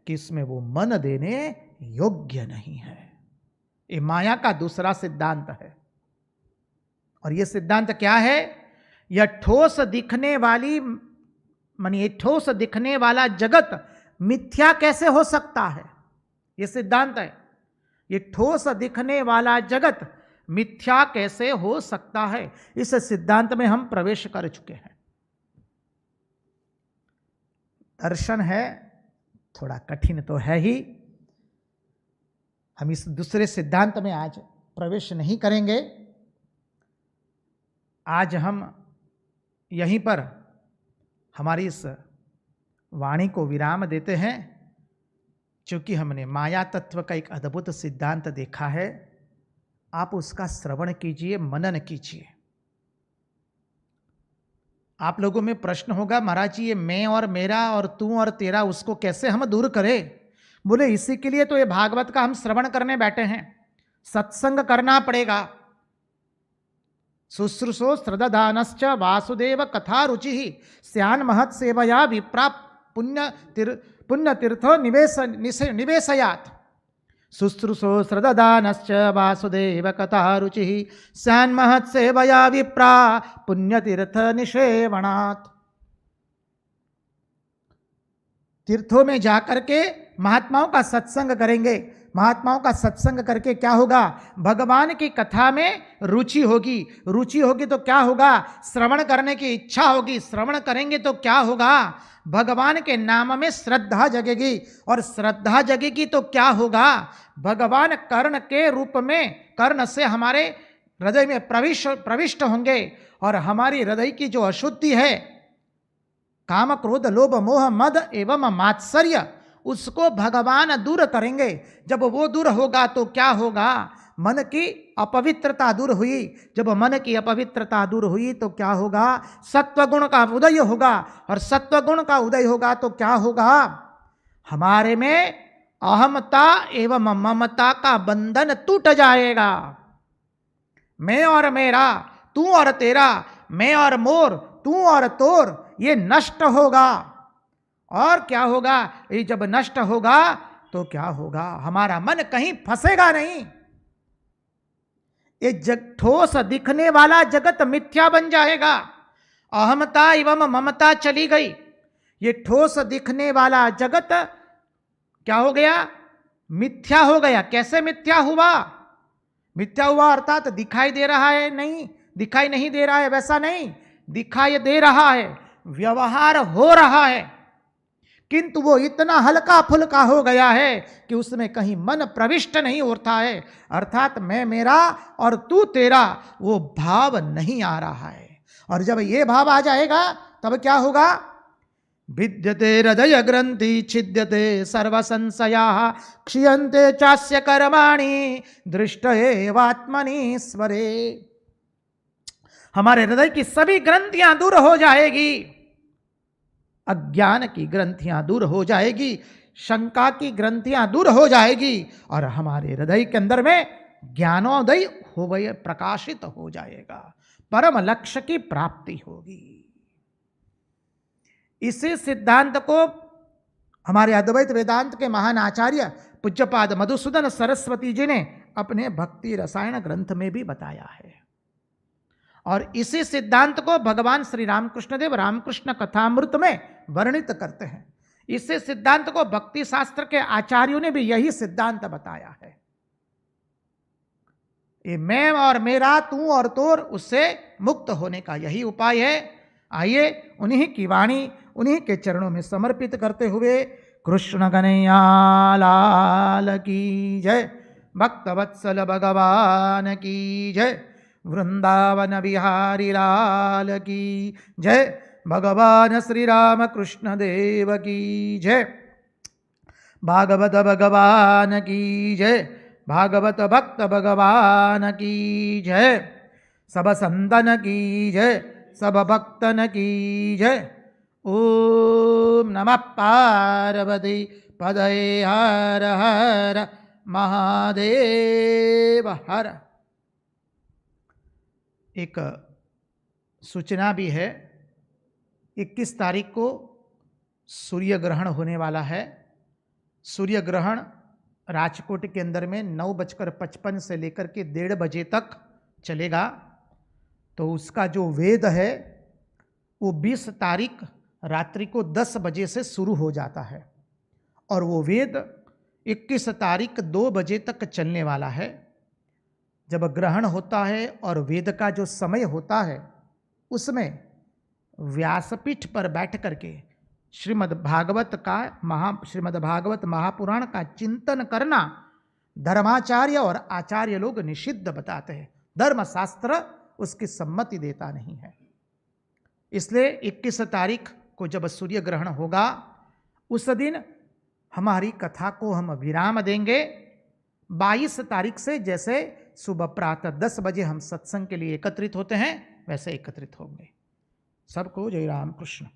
कि इसमें वो मन देने योग्य नहीं है। ये माया का दूसरा सिद्धांत है। और ये सिद्धांत क्या है? यह ठोस दिखने वाली, मानिए ठोस दिखने वाला जगत मिथ्या कैसे हो सकता है? ये सिद्धांत है। ये ठोस दिखने वाला जगत मिथ्या कैसे हो सकता है? इस सिद्धांत में हम प्रवेश कर चुके हैं। दर्शन है, थोड़ा कठिन तो है ही। हम इस दूसरे सिद्धांत में आज प्रवेश नहीं करेंगे। आज हम यहीं पर हमारी इस वाणी को विराम देते हैं, क्योंकि हमने माया तत्व का एक अद्भुत सिद्धांत देखा है। आप उसका श्रवण कीजिए, मनन कीजिए। आप लोगों में प्रश्न होगा, महाराज जी ये मैं और मेरा और तू और तेरा, उसको कैसे हम दूर करें? बोले इसी के लिए तो ये भागवत का हम श्रवण करने बैठे हैं। सत्संग करना पड़ेगा। शुश्रूषो श्रद्धानश्च वासुदेव कथा रुचि स्यान् महत् सेवया विप्रा पुण्य तीर्थो निवेशयात्। शुश्रूषो श्रद्धानश्च वासुदेव कथा रुचि स्यान् महत् सेवया विप्रा पुण्य तीर्थ निषेवणात्। तीर्थों में जाकर के महात्माओं का सत्संग करेंगे महात्माओं का सत्संग करके क्या होगा? भगवान की कथा में रुचि होगी। रुचि होगी तो क्या होगा? श्रवण करने की इच्छा होगी। श्रवण करेंगे तो क्या होगा? भगवान के नाम में श्रद्धा जगेगी, और श्रद्धा जगेगी तो क्या होगा? भगवान कर्ण के रूप में, कर्ण से हमारे हृदय में प्रविष्ट होंगे, और हमारी हृदय की जो अशुद्धि है, काम क्रोध लोभ मोह मद एवं मात्सर्य, उसको भगवान दूर करेंगे। जब वो दूर होगा तो क्या होगा? मन की अपवित्रता दूर हुई। जब मन की अपवित्रता दूर हुई तो क्या होगा? सत्वगुण का उदय होगा, और सत्वगुण का उदय होगा तो क्या होगा? हमारे में अहमता एवं ममता का बंधन टूट जाएगा। मैं और मेरा, तू और तेरा, मैं और मोर, तू और तोर, ये नष्ट होगा। और क्या होगा? ये जब नष्ट होगा तो क्या होगा? हमारा मन कहीं फंसेगा नहीं। ये ठोस दिखने वाला जगत मिथ्या बन जाएगा। अहमता एवं ममता चली गई। ये ठोस दिखने वाला जगत क्या हो गया? मिथ्या हो गया। कैसे मिथ्या हुआ? मिथ्या हुआ अर्थात दिखाई दे रहा है नहीं, दिखाई नहीं दे रहा है वैसा नहीं, दिखाई दे रहा है, व्यवहार हो रहा है, किंतु वो इतना हल्का फुल्का हो गया है कि उसमें कहीं मन प्रविष्ट नहीं होता है। अर्थात मैं मेरा और तू तेरा, वो भाव नहीं आ रहा है। और जब ये भाव आ जाएगा तब क्या होगा? भिद्यते हृदय ग्रंथि छिद्यते सर्व संशयाः क्षीयन्ते चास्य कर्माणि दृष्ट एवात्मनि स्वरे। हमारे हृदय की सभी ग्रंथियां दूर हो जाएगी। अज्ञान की ग्रंथियां दूर हो जाएगी, शंका की ग्रंथियां दूर हो जाएगी, और हमारे हृदय के अंदर में ज्ञानोदय हो गए, प्रकाशित हो जाएगा। परम लक्ष्य की प्राप्ति होगी। इसी सिद्धांत को हमारे अद्वैत वेदांत के महान आचार्य पूज्यपाद मधुसूदन सरस्वती जी ने अपने भक्ति रसायन ग्रंथ में भी बताया है। और इसी सिद्धांत को भगवान श्री रामकृष्ण देव रामकृष्ण कथामृत में वर्णित करते हैं। इसी सिद्धांत को भक्ति शास्त्र के आचार्यों ने भी यही सिद्धांत बताया है। ये मैं और मेरा, तू और तोर, उससे मुक्त होने का यही उपाय है। आइए उन्हीं की वाणी, उन्हीं के चरणों में समर्पित करते हुए कृष्ण कन्हैया लाल की जय, भक्तवत्सल भगवान की जय, वृंदावन बिहारी लाल की जय, भगवान श्री राम कृष्ण देव की जय, भागवत भगवान की जय, भागवत भक्त भगवान की जय, सब संतन की जय, सब भक्तन की जय। ओम नमः पार्वती पदये हर हर महादेव हर। एक सूचना भी है, 21 तारीख को सूर्य ग्रहण होने वाला है। सूर्य ग्रहण राजकोट के अंदर में 9:55 से लेकर के 1:30 बजे तक चलेगा। तो उसका जो वेद है वो 20 तारीख रात्रि को 10 बजे से शुरू हो जाता है, और वो वेद 21 तारीख 2 बजे तक चलने वाला है। जब ग्रहण होता है और वेद का जो समय होता है, उसमें व्यासपीठ पर बैठ करके श्रीमद् भागवत महापुराण का चिंतन करना धर्माचार्य और आचार्य लोग निषिद्ध बताते हैं। धर्मशास्त्र उसकी सम्मति देता नहीं है। इसलिए 21 तारीख को जब सूर्य ग्रहण होगा, उस दिन हमारी कथा को हम विराम देंगे। 22 तारीख से जैसे सुबह प्रातः 10 बजे हम सत्संग के लिए एकत्रित होते हैं, वैसे एकत्रित होंगे। सबको जय राम कृष्ण।